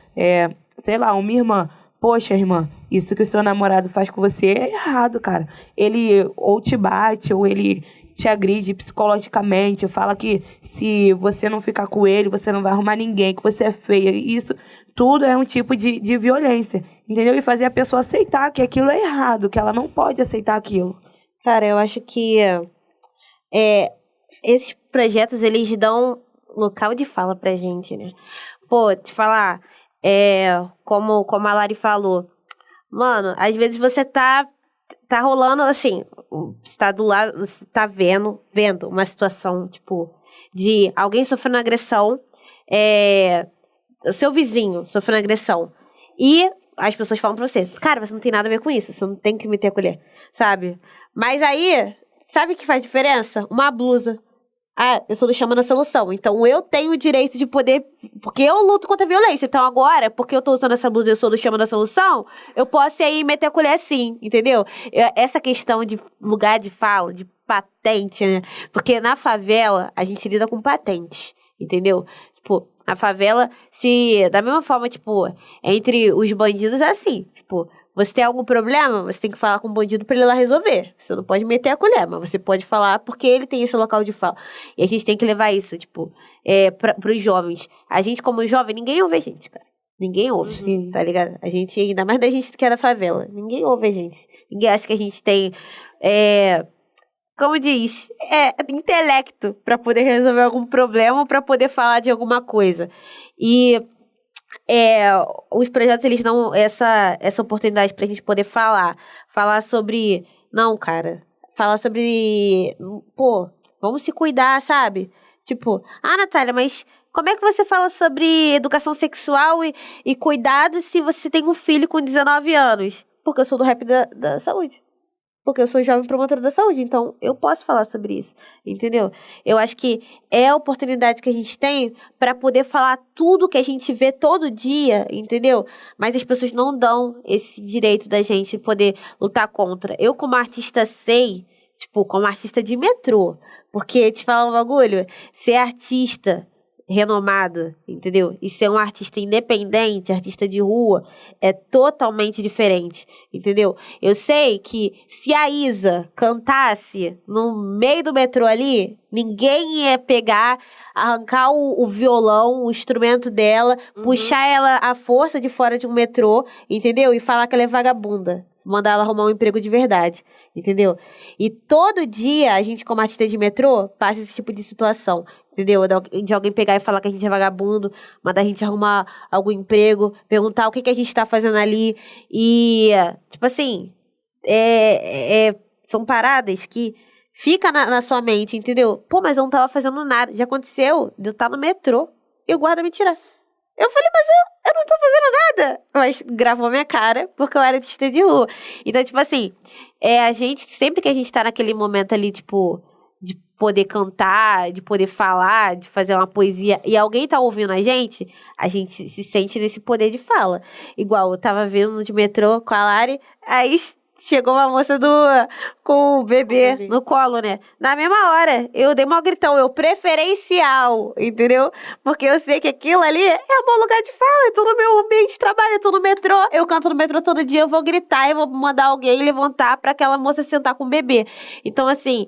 sei lá, uma irmã, poxa, irmã, isso que o seu namorado faz com você é errado, cara. Ele ou te bate, ou ele te agride psicologicamente, fala que se você não ficar com ele, você não vai arrumar ninguém, que você é feia. Isso tudo é um tipo de violência, entendeu? E fazer a pessoa aceitar que aquilo é errado, que ela não pode aceitar aquilo. Cara, eu acho que esses projetos, eles dão local de fala pra gente, né? Pô, te falar, como a Lari falou, mano, às vezes você tá rolando, assim, você tá do lado, você tá vendo uma situação, tipo, de alguém sofrendo agressão, o seu vizinho sofrendo agressão, e as pessoas falam pra você, cara, você não tem nada a ver com isso, você não tem que meter a colher, sabe? Mas aí, sabe o que faz diferença? Uma blusa. Ah, eu sou do Chama da Solução, então eu tenho o direito de poder, porque eu luto contra a violência, então agora, porque eu tô usando essa blusa e eu sou do Chama da Solução, eu posso ir aí meter a colher sim, entendeu? Essa questão de lugar de fala, de patente, né? Porque na favela, a gente lida com patente, entendeu? Tipo, na favela, da mesma forma, tipo, entre os bandidos é assim, tipo, você tem algum problema, você tem que falar com o bandido pra ele ir lá resolver. Você não pode meter a colher, mas você pode falar porque ele tem esse local de fala. E a gente tem que levar isso, tipo, pros jovens. A gente, como jovem, ninguém ouve a gente, cara. Ninguém ouve, tá ligado? A gente, ainda mais da gente que é da favela, ninguém ouve a gente. Ninguém acha que a gente tem, como diz, intelecto pra poder resolver algum problema ou pra poder falar de alguma coisa. E os projetos, eles dão essa oportunidade pra gente poder falar sobre, não, cara, falar sobre, pô, vamos se cuidar, sabe? Tipo, Natália, mas como é que você fala sobre educação sexual e cuidado se você tem um filho com 19 anos? Porque eu sou do rap da saúde. Porque eu sou jovem promotora da saúde, então eu posso falar sobre isso, entendeu? Eu acho que é a oportunidade que a gente tem para poder falar tudo que a gente vê todo dia, entendeu? Mas as pessoas não dão esse direito da gente poder lutar contra. Eu, como artista, sei, tipo, como artista de metrô, porque, te falar um bagulho, ser artista renomado, entendeu? E ser um artista independente, artista de rua, é totalmente diferente, entendeu? Eu sei que se a Isa cantasse no meio do metrô ali, ninguém ia pegar, arrancar o violão, o instrumento dela, puxar ela à força de fora de um metrô, entendeu? E falar que ela é vagabunda. Mandar ela arrumar um emprego de verdade, entendeu? E todo dia, a gente, como artista de metrô, passa esse tipo de situação, entendeu? De alguém pegar e falar que a gente é vagabundo, mandar a gente arrumar algum emprego, perguntar o que a gente tá fazendo ali. E, tipo assim, são paradas que fica na sua mente, entendeu? Pô, mas eu não tava fazendo nada. Já aconteceu de eu estar no metrô e o guarda me tirar. Eu falei, mas eu não tô fazendo nada. Mas gravou minha cara, porque eu era artista de rua. Então, tipo assim, a gente, sempre que a gente tá naquele momento ali, tipo, de poder cantar, de poder falar, de fazer uma poesia, e alguém tá ouvindo a gente se sente nesse poder de fala. Igual, eu tava vindo de metrô com a Lari, aí chegou uma moça com o bebê no colo, né? Na mesma hora, eu dei um gritão, preferencial, entendeu? Porque eu sei que aquilo ali é um bom lugar de fala, é todo meu ambiente de trabalho, é tudo no metrô. Eu canto no metrô todo dia, eu vou gritar e vou mandar alguém levantar pra aquela moça sentar com o bebê. Então, assim,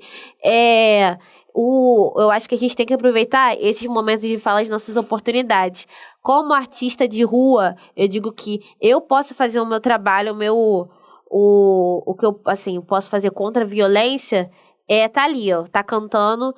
eu acho que a gente tem que aproveitar esses momentos de fala, as nossas oportunidades. Como artista de rua, eu digo que eu posso fazer o meu trabalho, o que eu, assim, posso fazer contra a violência tá ali, ó, tá cantando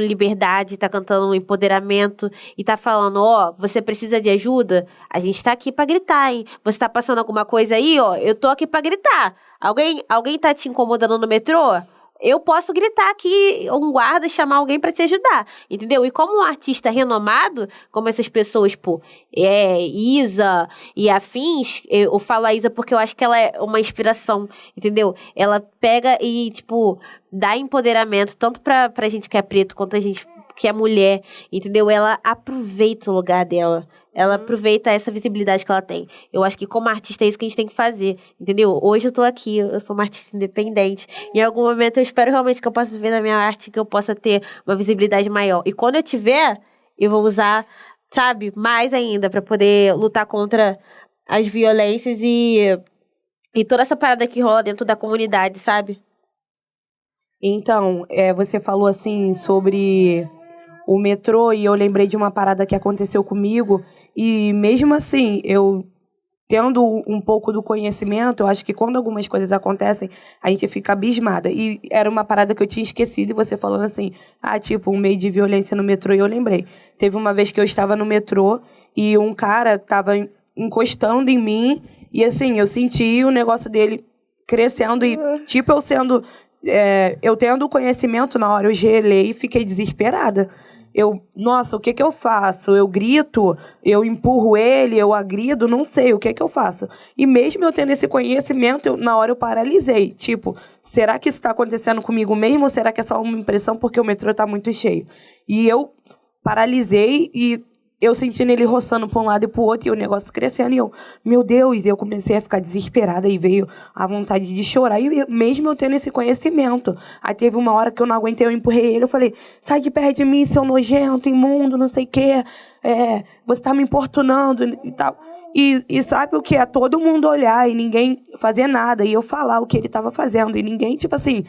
liberdade, tá cantando empoderamento e tá falando, você precisa de ajuda? A gente tá aqui pra gritar, hein? Você tá passando alguma coisa aí, ó, eu tô aqui pra gritar. Alguém tá te incomodando no metrô? eu posso gritar aqui, um guarda, chamar alguém pra te ajudar, entendeu? E como um artista renomado, como essas pessoas, pô, Isa e afins, eu falo a Isa porque eu acho que ela é uma inspiração, entendeu? Ela pega e, tipo, dá empoderamento tanto pra gente que é preto quanto a gente que é mulher, entendeu? Ela aproveita o lugar dela. Ela aproveita essa visibilidade que ela tem. Eu acho que como artista é isso que a gente tem que fazer, entendeu? Hoje eu tô aqui, eu sou uma artista independente. Em algum momento eu espero realmente que eu possa ver na minha arte, que eu possa ter uma visibilidade maior. E quando eu tiver, eu vou usar, sabe, mais ainda pra poder lutar contra as violências e toda essa parada que rola dentro da comunidade, sabe? Então, você falou assim sobre o metrô e eu lembrei de uma parada que aconteceu comigo e mesmo assim, eu tendo um pouco do conhecimento, eu acho que quando algumas coisas acontecem, a gente fica abismada. E era uma parada que eu tinha esquecido e você falando assim, tipo, um meio de violência no metrô e eu lembrei. Teve uma vez que eu estava no metrô e um cara estava encostando em mim e assim, eu senti o negócio dele crescendo e tipo eu tendo o conhecimento na hora, eu gelei e fiquei desesperada. Nossa, o que que eu faço? Eu grito, eu empurro ele, eu agrido, não sei, o que que eu faço? E mesmo eu tendo esse conhecimento, na hora eu paralisei. Tipo, será que isso está acontecendo comigo mesmo ou será que é só uma impressão porque o metrô está muito cheio? E eu paralisei e eu sentindo ele roçando para um lado e para o outro e o negócio crescendo. E eu, meu Deus, eu comecei a ficar desesperada e veio a vontade de chorar. E mesmo eu tendo esse conhecimento. Aí teve uma hora que eu não aguentei, eu empurrei ele. Eu falei, sai de perto de mim, seu nojento, imundo, não sei o quê. Você está me importunando e tal. E sabe o que é? Todo mundo olhar e ninguém fazer nada. E eu falar o que ele estava fazendo. E ninguém, tipo assim...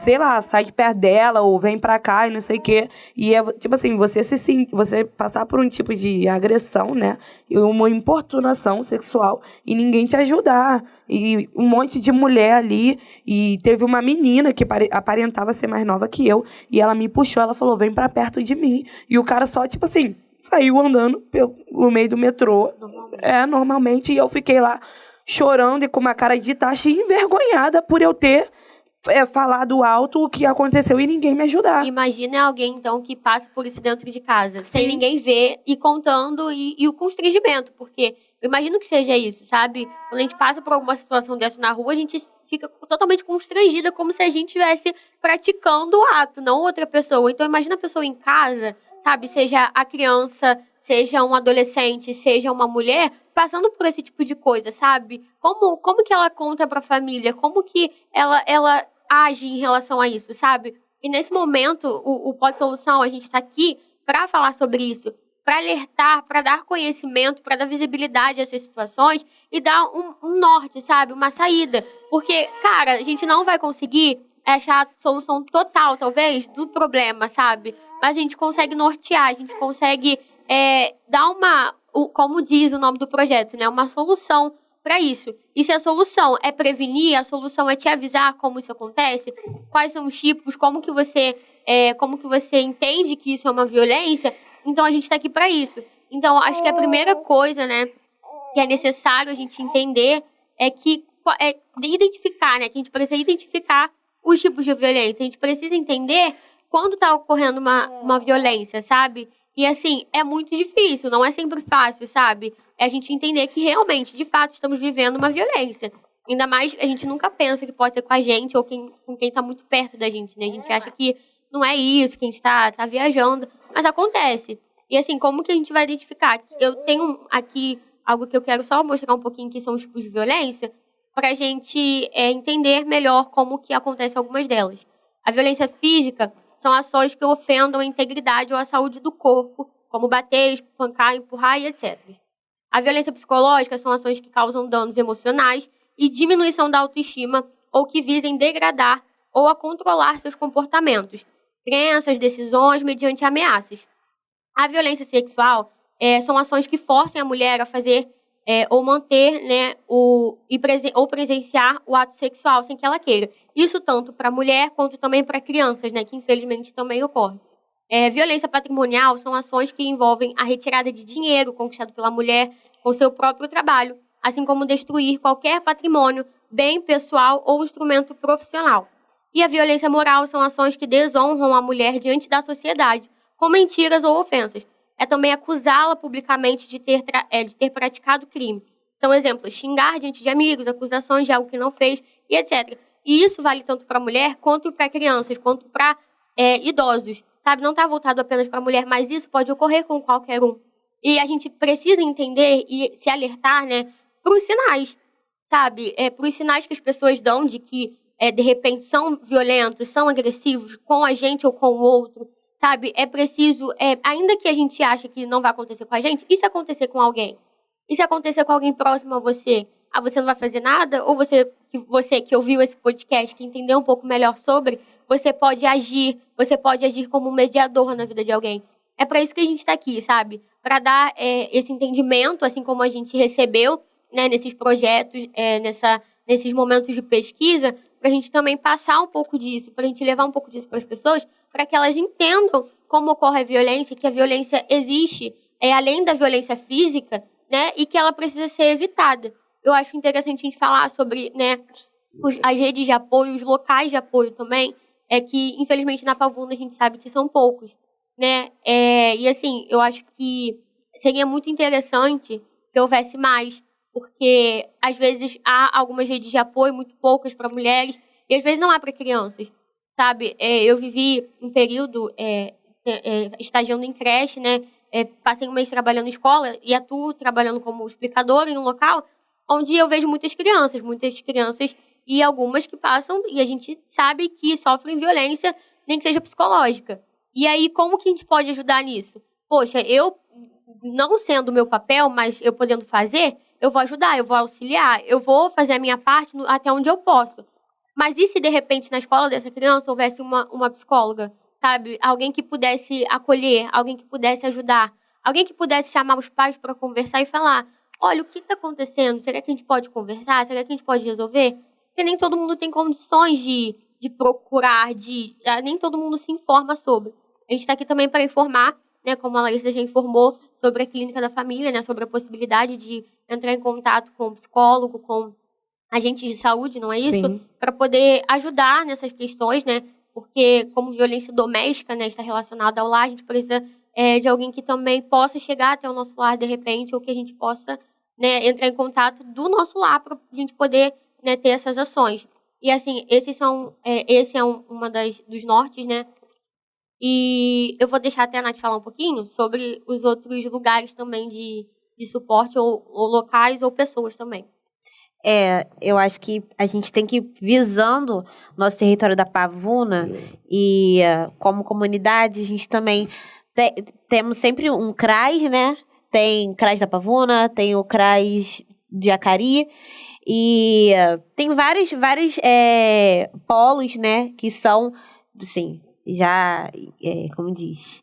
sei lá, sai de perto dela ou vem pra cá e não sei o quê. E tipo assim, você passar por um tipo de agressão, né? E uma importunação sexual e ninguém te ajudar. E um monte de mulher ali. E teve uma menina que aparentava ser mais nova que eu. E ela me puxou, ela falou, vem pra perto de mim. E o cara só, tipo assim, saiu andando pelo meio do metrô. Normalmente. E eu fiquei lá chorando e com uma cara de taxa envergonhada por eu ter falado alto o que aconteceu e ninguém me ajudar. Imagina alguém, então, que passa por isso dentro de casa, sem ninguém ver, e contando, e o constrangimento, porque eu imagino que seja isso, sabe? Quando a gente passa por alguma situação dessa na rua, a gente fica totalmente constrangida, como se a gente estivesse praticando o ato, não outra pessoa. Então, imagina a pessoa em casa, sabe? Seja a criança, seja um adolescente, seja uma mulher, passando por esse tipo de coisa, sabe? Como que ela conta pra família? Como que ela age em relação a isso, sabe? E nesse momento, o Pod Solução, a gente está aqui para falar sobre isso, para alertar, para dar conhecimento, para dar visibilidade a essas situações e dar um norte, sabe? Uma saída. Porque, cara, a gente não vai conseguir achar a solução total, talvez, do problema, sabe? Mas a gente consegue nortear, a gente consegue dar como diz o nome do projeto, né? Uma solução para isso. E se a solução é prevenir, a solução é te avisar como isso acontece, quais são os tipos, como que você entende que isso é uma violência, então a gente está aqui para isso. Então, acho que a primeira coisa, né, que é necessário a gente entender é identificar, né, que a gente precisa identificar os tipos de violência. A gente precisa entender quando está ocorrendo uma violência, sabe? E, assim, é muito difícil, não é sempre fácil, sabe? É a gente entender que realmente, de fato, estamos vivendo uma violência. Ainda mais, a gente nunca pensa que pode ser com a gente ou com quem está muito perto da gente, né? A gente acha que não é isso, que a gente tá viajando, mas acontece. E, assim, como que a gente vai identificar? Eu tenho aqui algo que eu quero só mostrar um pouquinho, que são os tipos de violência, para a gente entender melhor como que acontecem algumas delas. A violência física são ações que ofendam a integridade ou a saúde do corpo, como bater, espancar, empurrar e etc. A violência psicológica são ações que causam danos emocionais e diminuição da autoestima ou que visem degradar ou a controlar seus comportamentos, crenças, decisões mediante ameaças. A violência sexual são ações que forcem a mulher a fazer ou manter, né, ou presenciar o ato sexual sem que ela queira. Isso tanto para a mulher quanto também para crianças, né, que infelizmente também ocorre. Violência patrimonial são ações que envolvem a retirada de dinheiro conquistado pela mulher com seu próprio trabalho, assim como destruir qualquer patrimônio, bem pessoal ou instrumento profissional. E a violência moral são ações que desonram a mulher diante da sociedade, com mentiras ou ofensas. É também acusá-la publicamente de ter praticado crime. São exemplos: xingar diante de amigos, acusações de algo que não fez, e etc. E isso vale tanto para a mulher, quanto para crianças, quanto para idosos. Sabe? Não está voltado apenas para a mulher, mas isso pode ocorrer com qualquer um. E a gente precisa entender e se alertar, né, para os sinais, sabe? Para os sinais que as pessoas dão de que, de repente, são violentos, são agressivos com a gente ou com o outro, sabe? É preciso, ainda que a gente ache que não vai acontecer com a gente, e se acontecer com alguém? E se acontecer com alguém próximo a você? Você não vai fazer nada? Ou você que ouviu esse podcast, que entendeu um pouco melhor sobre, você pode agir como um mediador na vida de alguém. É para isso que a gente está aqui, sabe? Para dar esse entendimento, assim como a gente recebeu, né, nesses projetos, nesses momentos de pesquisa, para a gente também passar um pouco disso, para a gente levar um pouco disso para as pessoas, para que elas entendam como ocorre a violência, que a violência existe, além da violência física, né, e que ela precisa ser evitada. Eu acho interessante a gente falar sobre, né, as redes de apoio, os locais de apoio também, que infelizmente na Pavuna a gente sabe que são poucos, né, e assim, eu acho que seria muito interessante que houvesse mais, porque às vezes há algumas redes de apoio, muito poucas para mulheres, e às vezes não há para crianças, sabe? Eu vivi um período estagiando em creche, né? Passei um mês trabalhando em escola e atuo trabalhando como explicadora em um local onde eu vejo muitas crianças e algumas que passam, e a gente sabe que sofrem violência, nem que seja psicológica. E aí, como que a gente pode ajudar nisso? Poxa, eu, não sendo o meu papel, mas eu podendo fazer, eu vou ajudar, eu vou auxiliar, eu vou fazer a minha parte até onde eu posso. Mas e se, de repente, na escola dessa criança houvesse uma psicóloga, sabe? Alguém que pudesse acolher, alguém que pudesse ajudar, alguém que pudesse chamar os pais para conversar e falar: olha, o que está acontecendo? Será que a gente pode conversar? Será que a gente pode resolver? Porque nem todo mundo tem condições de procurar, nem todo mundo se informa sobre. A gente está aqui também para informar, né, como a Larissa já informou, sobre a clínica da família, né, sobre a possibilidade de entrar em contato com o psicólogo, com agentes de saúde, não é isso? Para poder ajudar nessas questões, né? Porque como violência doméstica, né, está relacionada ao lar, a gente precisa de alguém que também possa chegar até o nosso lar de repente, ou que a gente possa, né, entrar em contato do nosso lar para a gente poder, né, ter essas ações. E assim, esse é uma dos nortes, né? E eu vou deixar até a Nath falar um pouquinho sobre os outros lugares também de suporte, ou locais ou pessoas também. Eu acho que a gente tem que ir visando nosso território da Pavuna e como comunidade, a gente também temos sempre um CRAS, né? Tem CRAS da Pavuna, tem o CRAS de Acari e tem vários polos, né? Que são, assim, já, como diz,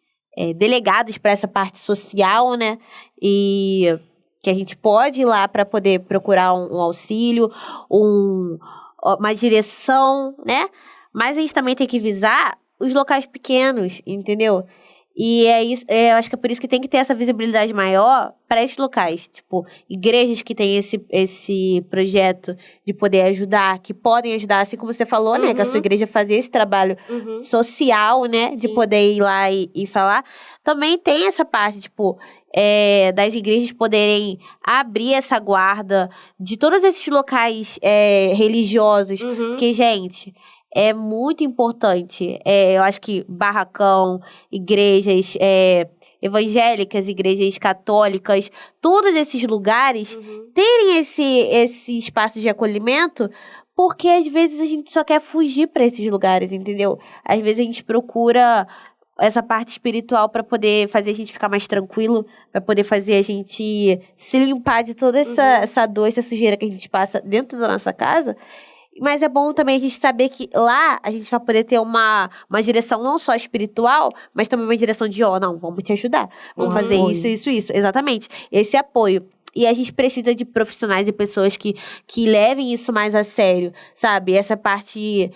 delegados para essa parte social, né? E que a gente pode ir lá para poder procurar um auxílio, uma direção, né? Mas a gente também tem que visar os locais pequenos, entendeu? E eu acho que é por isso que tem que ter essa visibilidade maior para esses locais. Tipo, igrejas que têm esse projeto de poder ajudar, que podem ajudar, assim como você falou, né? Que a sua igreja fazia esse trabalho social, né? De poder ir lá e falar. Também tem essa parte, tipo, das igrejas poderem abrir essa guarda de todos esses locais religiosos. Que, gente, é muito importante. Eu acho que barracão, igrejas evangélicas, igrejas católicas, todos esses lugares terem esse espaço de acolhimento, porque às vezes a gente só quer fugir para esses lugares, entendeu? Às vezes a gente procura essa parte espiritual para poder fazer a gente ficar mais tranquilo, para poder fazer a gente se limpar de toda essa dor, essa sujeira que a gente passa dentro da nossa casa. Mas é bom também a gente saber que lá a gente vai poder ter uma direção não só espiritual, mas também uma direção de, não, vamos te ajudar. Vamos fazer isso. Exatamente. Esse apoio. E a gente precisa de profissionais e pessoas que levem isso mais a sério, sabe? Essa parte,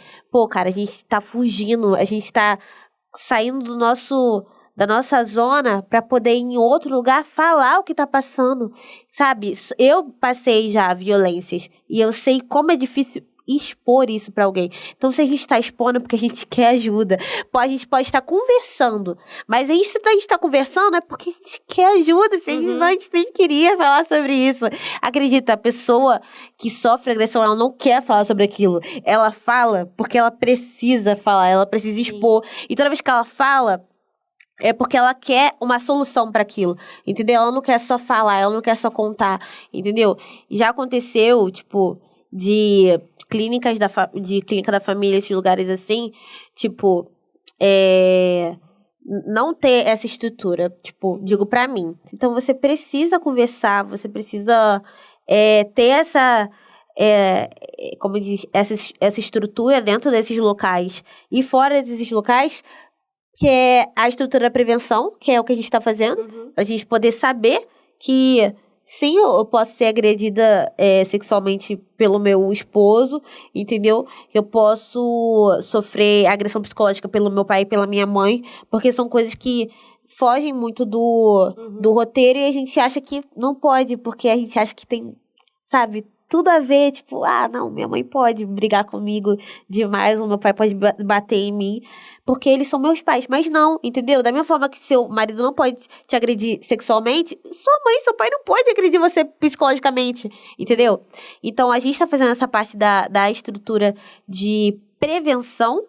cara, a gente tá fugindo, a gente tá saindo da nossa zona para poder ir em outro lugar falar o que tá passando, sabe? Eu passei já violências e eu sei como é difícil expor isso pra alguém. Então, se a gente tá expondo é porque a gente quer ajuda. A gente pode estar conversando, mas a gente tá conversando é porque a gente quer ajuda, senão a gente nem queria falar sobre isso. Acredita, a pessoa que sofre agressão, ela não quer falar sobre aquilo. Ela fala porque ela precisa falar, ela precisa expor. E toda vez que ela fala, é porque ela quer uma solução para aquilo, entendeu? Ela não quer só falar, ela não quer só contar, entendeu? Já aconteceu, tipo, de clínica da família, esses lugares assim, tipo, não ter essa estrutura, tipo, digo pra mim. Então, você precisa conversar, você precisa ter essa... como diz, essa estrutura dentro desses locais e fora desses locais, que é a estrutura da prevenção, que é o que a gente está fazendo, pra gente poder saber que, sim, eu posso ser agredida sexualmente pelo meu esposo, entendeu? Eu posso sofrer agressão psicológica pelo meu pai e pela minha mãe, porque são coisas que fogem muito do roteiro e a gente acha que não pode, porque a gente acha que tem, sabe, tudo a ver, tipo, não, minha mãe pode brigar comigo demais, o meu pai pode bater em mim, porque eles são meus pais, mas não, entendeu? Da mesma forma que seu marido não pode te agredir sexualmente, sua mãe, seu pai não pode agredir você psicologicamente, entendeu? Então, a gente tá fazendo essa parte da estrutura de prevenção,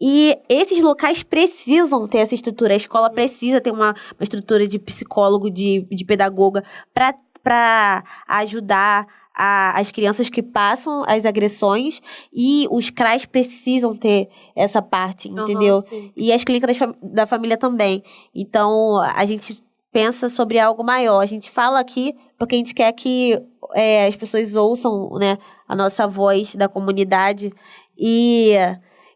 e esses locais precisam ter essa estrutura, a escola precisa ter uma estrutura de psicólogo, de pedagoga, para ajudar as crianças que passam as agressões, e os CRAs precisam ter essa parte, entendeu? Sim. E as clínicas da família também. Então, a gente pensa sobre algo maior. A gente fala aqui porque a gente quer que as pessoas ouçam, né, a nossa voz da comunidade e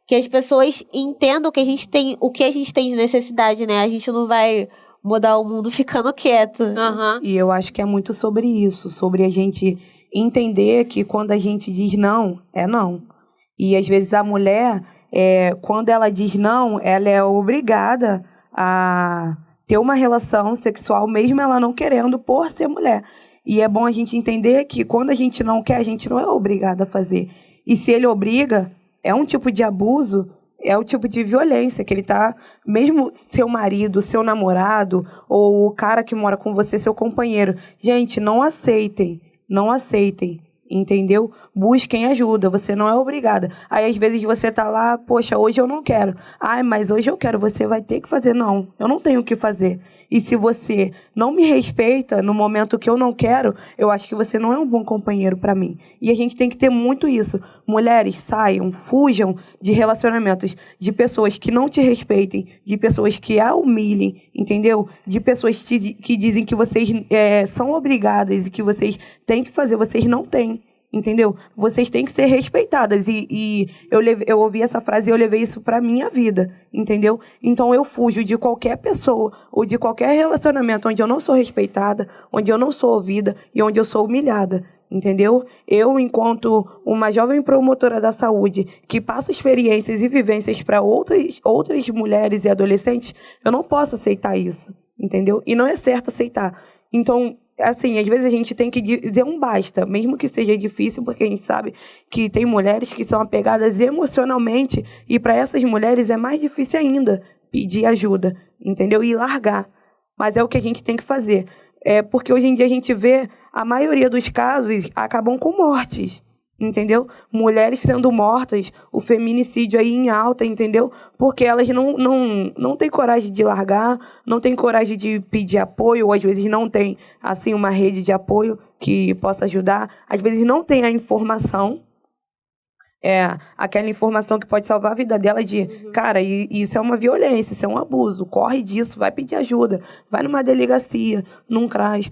que as pessoas entendam que o que a gente tem de necessidade, né? A gente não vai mudar o mundo ficando quieto. E eu acho que é muito sobre isso, sobre a gente entender que quando a gente diz não, é não. E às vezes a mulher, quando ela diz não, ela é obrigada a ter uma relação sexual, mesmo ela não querendo, por ser mulher. E é bom a gente entender que quando a gente não quer, a gente não é obrigada a fazer. E se ele obriga, é um tipo de abuso, é o tipo de violência que ele tá, mesmo seu marido, seu namorado, ou o cara que mora com você, seu companheiro. Gente, não aceitem, entendeu? Busquem ajuda, você não é obrigada. Aí, às vezes, você tá lá, poxa, hoje eu não quero. Ai, mas hoje eu quero, você vai ter que fazer. Não, eu não tenho o que fazer. E se você não me respeita no momento que eu não quero, eu acho que você não é um bom companheiro para mim. E a gente tem que ter muito isso. Mulheres, saiam, fujam de relacionamentos de pessoas que não te respeitem, de pessoas que a humilhem, entendeu? De pessoas que dizem que vocês são obrigadas e que vocês têm que fazer, vocês não têm. Entendeu? Vocês têm que ser respeitadas. E eu ouvi essa frase e eu levei isso pra minha vida. Entendeu? Então eu fujo de qualquer pessoa ou de qualquer relacionamento onde eu não sou respeitada, onde eu não sou ouvida e onde eu sou humilhada. Entendeu? Eu, enquanto uma jovem promotora da saúde que passa experiências e vivências para outras mulheres e adolescentes, eu não posso aceitar isso. Entendeu? E não é certo aceitar. Então, assim, às vezes a gente tem que dizer um basta, mesmo que seja difícil, porque a gente sabe que tem mulheres que são apegadas emocionalmente, e para essas mulheres é mais difícil ainda pedir ajuda, entendeu? E largar. Mas é o que a gente tem que fazer. Porque hoje em dia a gente vê, a maioria dos casos acabam com mortes, entendeu? Mulheres sendo mortas, o feminicídio aí em alta, entendeu? Porque elas não têm coragem de largar, não têm coragem de pedir apoio, ou às vezes não tem, assim, uma rede de apoio que possa ajudar. Às vezes não tem a informação, aquela informação que pode salvar a vida dela cara, isso é uma violência, isso é um abuso, corre disso, vai pedir ajuda, vai numa delegacia, num CRAS,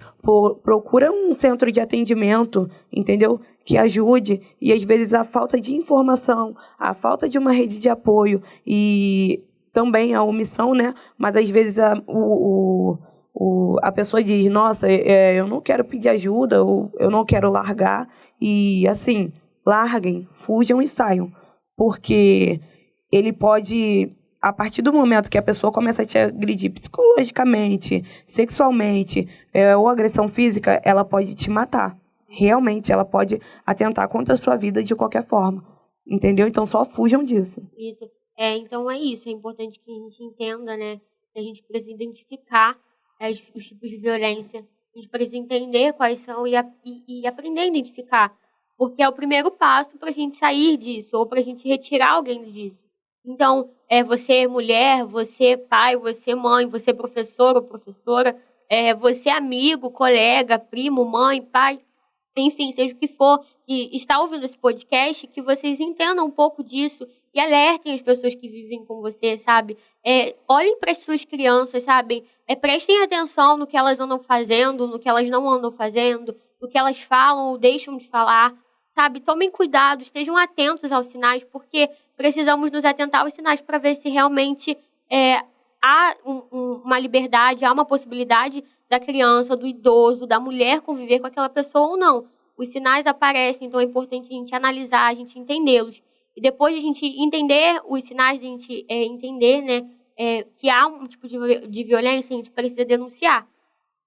procura um centro de atendimento, entendeu? Que ajude, e às vezes a falta de informação, a falta de uma rede de apoio e também a omissão, né? Mas às vezes a pessoa diz, nossa, eu não quero pedir ajuda, ou eu não quero largar, e assim, larguem, fujam e saiam, porque ele pode, a partir do momento que a pessoa começa a te agredir psicologicamente, sexualmente, ou agressão física, ela pode te matar. Realmente, ela pode atentar contra a sua vida de qualquer forma. entendeu? Então só fujam disso. Isso. Então é isso. É importante que a gente entenda, né? Que a gente precisa identificar os tipos de violência. A gente precisa entender quais são e aprender a identificar. Porque é o primeiro passo para a gente sair disso ou para a gente retirar alguém disso. Então, você mulher, você pai, você mãe, você professor ou professora, você amigo, colega, primo, mãe, pai, enfim, seja o que for, que está ouvindo esse podcast, que vocês entendam um pouco disso e alertem as pessoas que vivem com você, sabe? Olhem para as suas crianças, sabe? Prestem atenção no que elas andam fazendo, no que elas não andam fazendo, no que elas falam ou deixam de falar, sabe? Tomem cuidado, estejam atentos aos sinais, porque precisamos nos atentar aos sinais para ver se realmente há uma liberdade, há uma possibilidade da criança, do idoso, da mulher conviver com aquela pessoa ou não. Os sinais aparecem, então é importante a gente analisar, a gente entendê-los. E depois de a gente entender os sinais, a gente entender, né, que há um tipo de violência, a gente precisa denunciar.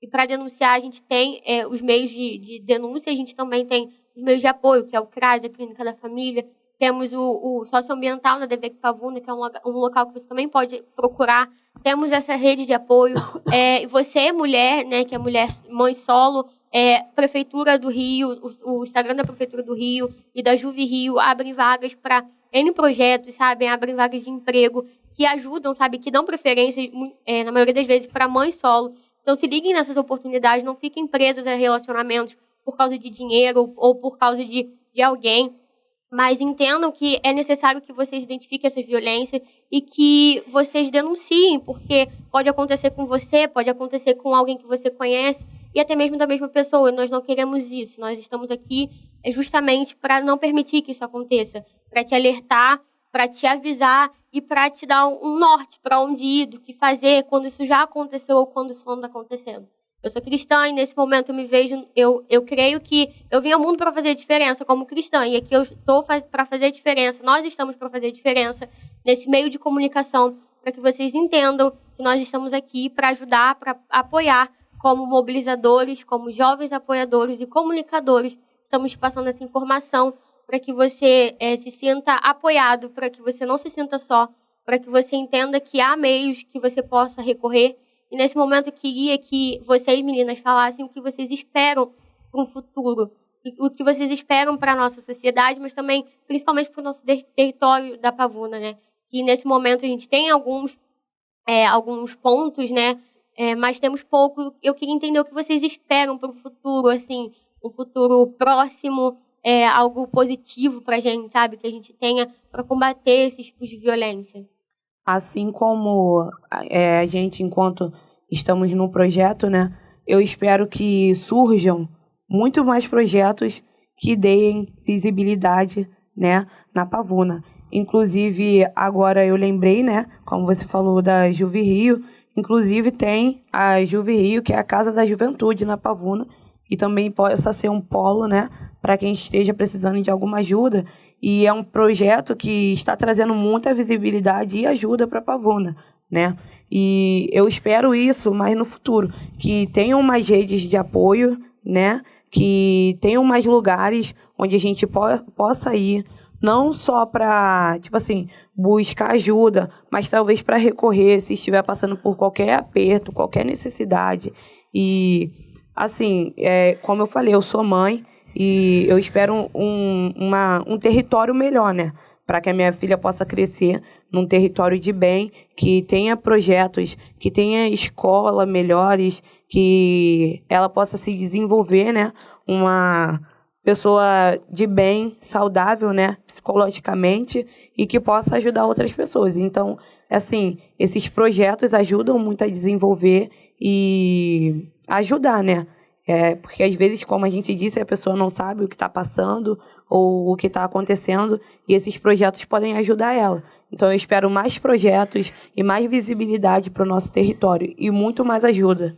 E para denunciar, a gente tem os meios de denúncia, a gente também tem os meios de apoio, que é o CRAS, a Clínica da Família. Temos o socioambiental na DVEC Pavuna, que é um local que você também pode procurar. Temos essa rede de apoio. Você, mulher, né, que é mulher mãe solo, Prefeitura do Rio, o Instagram da Prefeitura do Rio e da Juve Rio abrem vagas para N projetos, sabe? Abrem vagas de emprego que ajudam, sabe? Que dão preferência, na maioria das vezes, para mãe solo. Então, se liguem nessas oportunidades, não fiquem presas a relacionamentos por causa de dinheiro ou por causa de alguém. Mas entendam que é necessário que vocês identifiquem essas violências e que vocês denunciem, porque pode acontecer com você, pode acontecer com alguém que você conhece e até mesmo da mesma pessoa. Nós não queremos isso. Nós estamos aqui justamente para não permitir que isso aconteça, para te alertar, para te avisar e para te dar um norte para onde ir, do que fazer quando isso já aconteceu ou quando isso não está acontecendo. Eu sou cristã e nesse momento eu me vejo, eu creio que eu vim ao mundo para fazer diferença como cristã e aqui eu estou para fazer diferença, nós estamos para fazer diferença nesse meio de comunicação, para que vocês entendam que nós estamos aqui para ajudar, para apoiar como mobilizadores, como jovens apoiadores e comunicadores. Estamos passando essa informação para que você se sinta apoiado, para que você não se sinta só, para que você entenda que há meios que você possa recorrer. E nesse momento eu queria que vocês, meninas, falassem o que vocês esperam para um futuro, o que vocês esperam para a nossa sociedade, mas também, principalmente para o nosso território da Pavuna, né? Que nesse momento a gente tem alguns pontos, né? Mas temos pouco. Eu queria entender o que vocês esperam para o futuro, assim, um futuro próximo, algo positivo para a gente, sabe? Que a gente tenha para combater esses tipos de violência. Assim como a gente, enquanto estamos no projeto, né, eu espero que surjam muito mais projetos que deem visibilidade, né, na Pavuna. Inclusive, agora eu lembrei, né, como você falou da Juve Rio, inclusive tem a Juve Rio, que é a Casa da Juventude na Pavuna, e também possa ser um polo, né, para quem esteja precisando de alguma ajuda. E é um projeto que está trazendo muita visibilidade e ajuda para a Pavuna, né? E eu espero isso mais no futuro, que tenham mais redes de apoio, né? Que tenham mais lugares onde a gente possa ir, não só para, tipo assim, buscar ajuda, mas talvez para recorrer se estiver passando por qualquer aperto, qualquer necessidade. E, assim, como eu falei, eu sou mãe, e eu espero um território melhor, né? Para que a minha filha possa crescer num território de bem, que tenha projetos, que tenha escola melhores, que ela possa se desenvolver, né? Uma pessoa de bem, saudável, né? Psicologicamente, e que possa ajudar outras pessoas. Então, assim, esses projetos ajudam muito a desenvolver e ajudar, né? Porque às vezes, como a gente disse, a pessoa não sabe o que está passando ou o que está acontecendo e esses projetos podem ajudar ela. Então eu espero mais projetos e mais visibilidade para o nosso território e muito mais ajuda.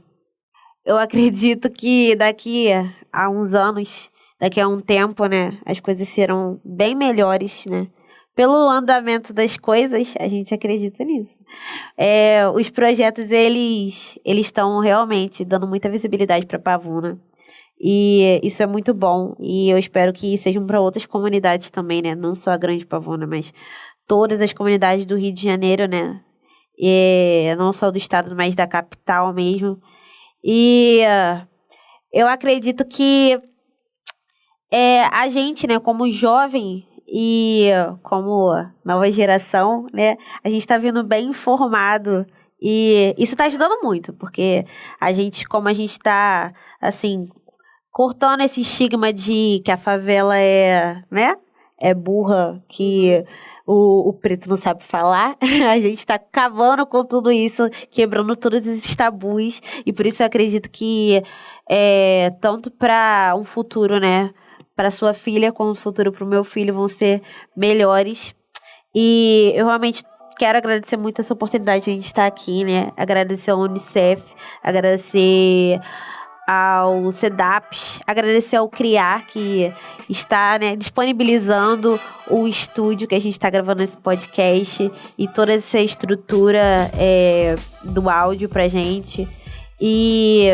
Eu acredito que daqui a uns anos, daqui a um tempo, né, as coisas serão bem melhores, né? Pelo andamento das coisas, a gente acredita nisso. Os projetos, eles estão realmente dando muita visibilidade para a Pavuna. E isso é muito bom. E eu espero que sejam para outras comunidades também, né? Não só a Grande Pavuna, mas todas as comunidades do Rio de Janeiro, né? E não só do estado, mas da capital mesmo. E eu acredito que a gente, né, como jovem e como nova geração, né, a gente está vindo bem informado e isso está ajudando muito, porque como a gente está, assim, cortando esse estigma de que a favela né, é burra, que o preto não sabe falar, a gente tá acabando com tudo isso, quebrando todos esses tabus, e por isso eu acredito que tanto para um futuro, né, para sua filha, quanto um futuro para o meu filho vão ser melhores. E eu realmente quero agradecer muito essa oportunidade de a gente estar aqui, né, agradecer ao Unicef, agradecer ao CEDAPS, agradecer ao CRIAR, que está, né, disponibilizando o estúdio que a gente está gravando esse podcast e toda essa estrutura do áudio pra gente. E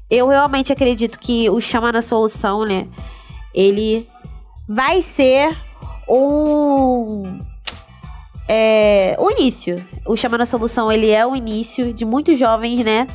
eu realmente acredito que o Chama na Solução, né, ele vai ser o início. O Chama na Solução, ele é o início de muitos jovens, né,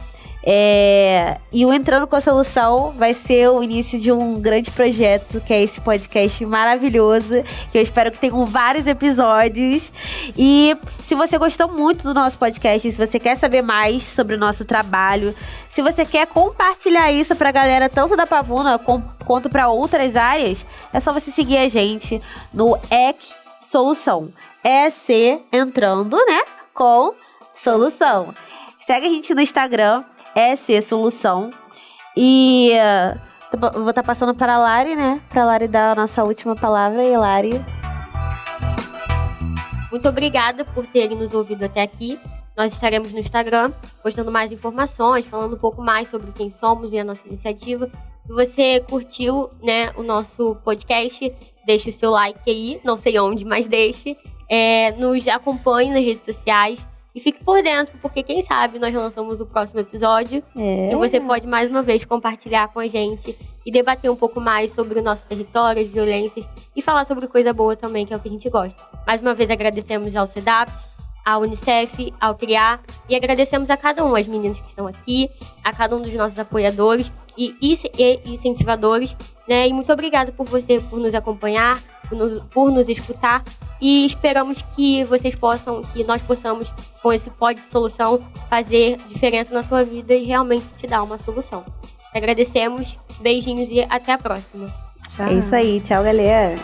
e o Entrando com a Solução vai ser o início de um grande projeto, que é esse podcast maravilhoso, que eu espero que tenham vários episódios. E se você gostou muito do nosso podcast, se você quer saber mais sobre o nosso trabalho, se você quer compartilhar isso pra galera, tanto da Pavuna quanto pra outras áreas, é só você seguir a gente no EC Solução. EC Entrando, né, com Solução. Segue a gente no Instagram, EC Solução. E eu vou estar passando para a Lari, né? Para a Lari dar a nossa última palavra. E Lari. Muito obrigada por terem nos ouvido até aqui. Nós estaremos no Instagram postando mais informações, falando um pouco mais sobre quem somos e a nossa iniciativa. Se você curtiu, né, o nosso podcast, deixe o seu like aí. Não sei onde, mas deixe. Nos acompanhe nas redes sociais. E fique por dentro, porque quem sabe nós lançamos o próximo episódio. E você pode mais uma vez compartilhar com a gente e debater um pouco mais sobre o nosso território, as violências e falar sobre coisa boa também, que é o que a gente gosta. Mais uma vez agradecemos ao CEDAPS, à Unicef, ao CRIAR e agradecemos a cada um, as meninas que estão aqui, a cada um dos nossos apoiadores e incentivadores, né? E muito obrigada por nos acompanhar, por nos escutar. E esperamos que nós possamos, com esse Pod de Solução, fazer diferença na sua vida e realmente te dar uma solução. Agradecemos, beijinhos e até a próxima. Tchau. É isso aí, tchau, galera.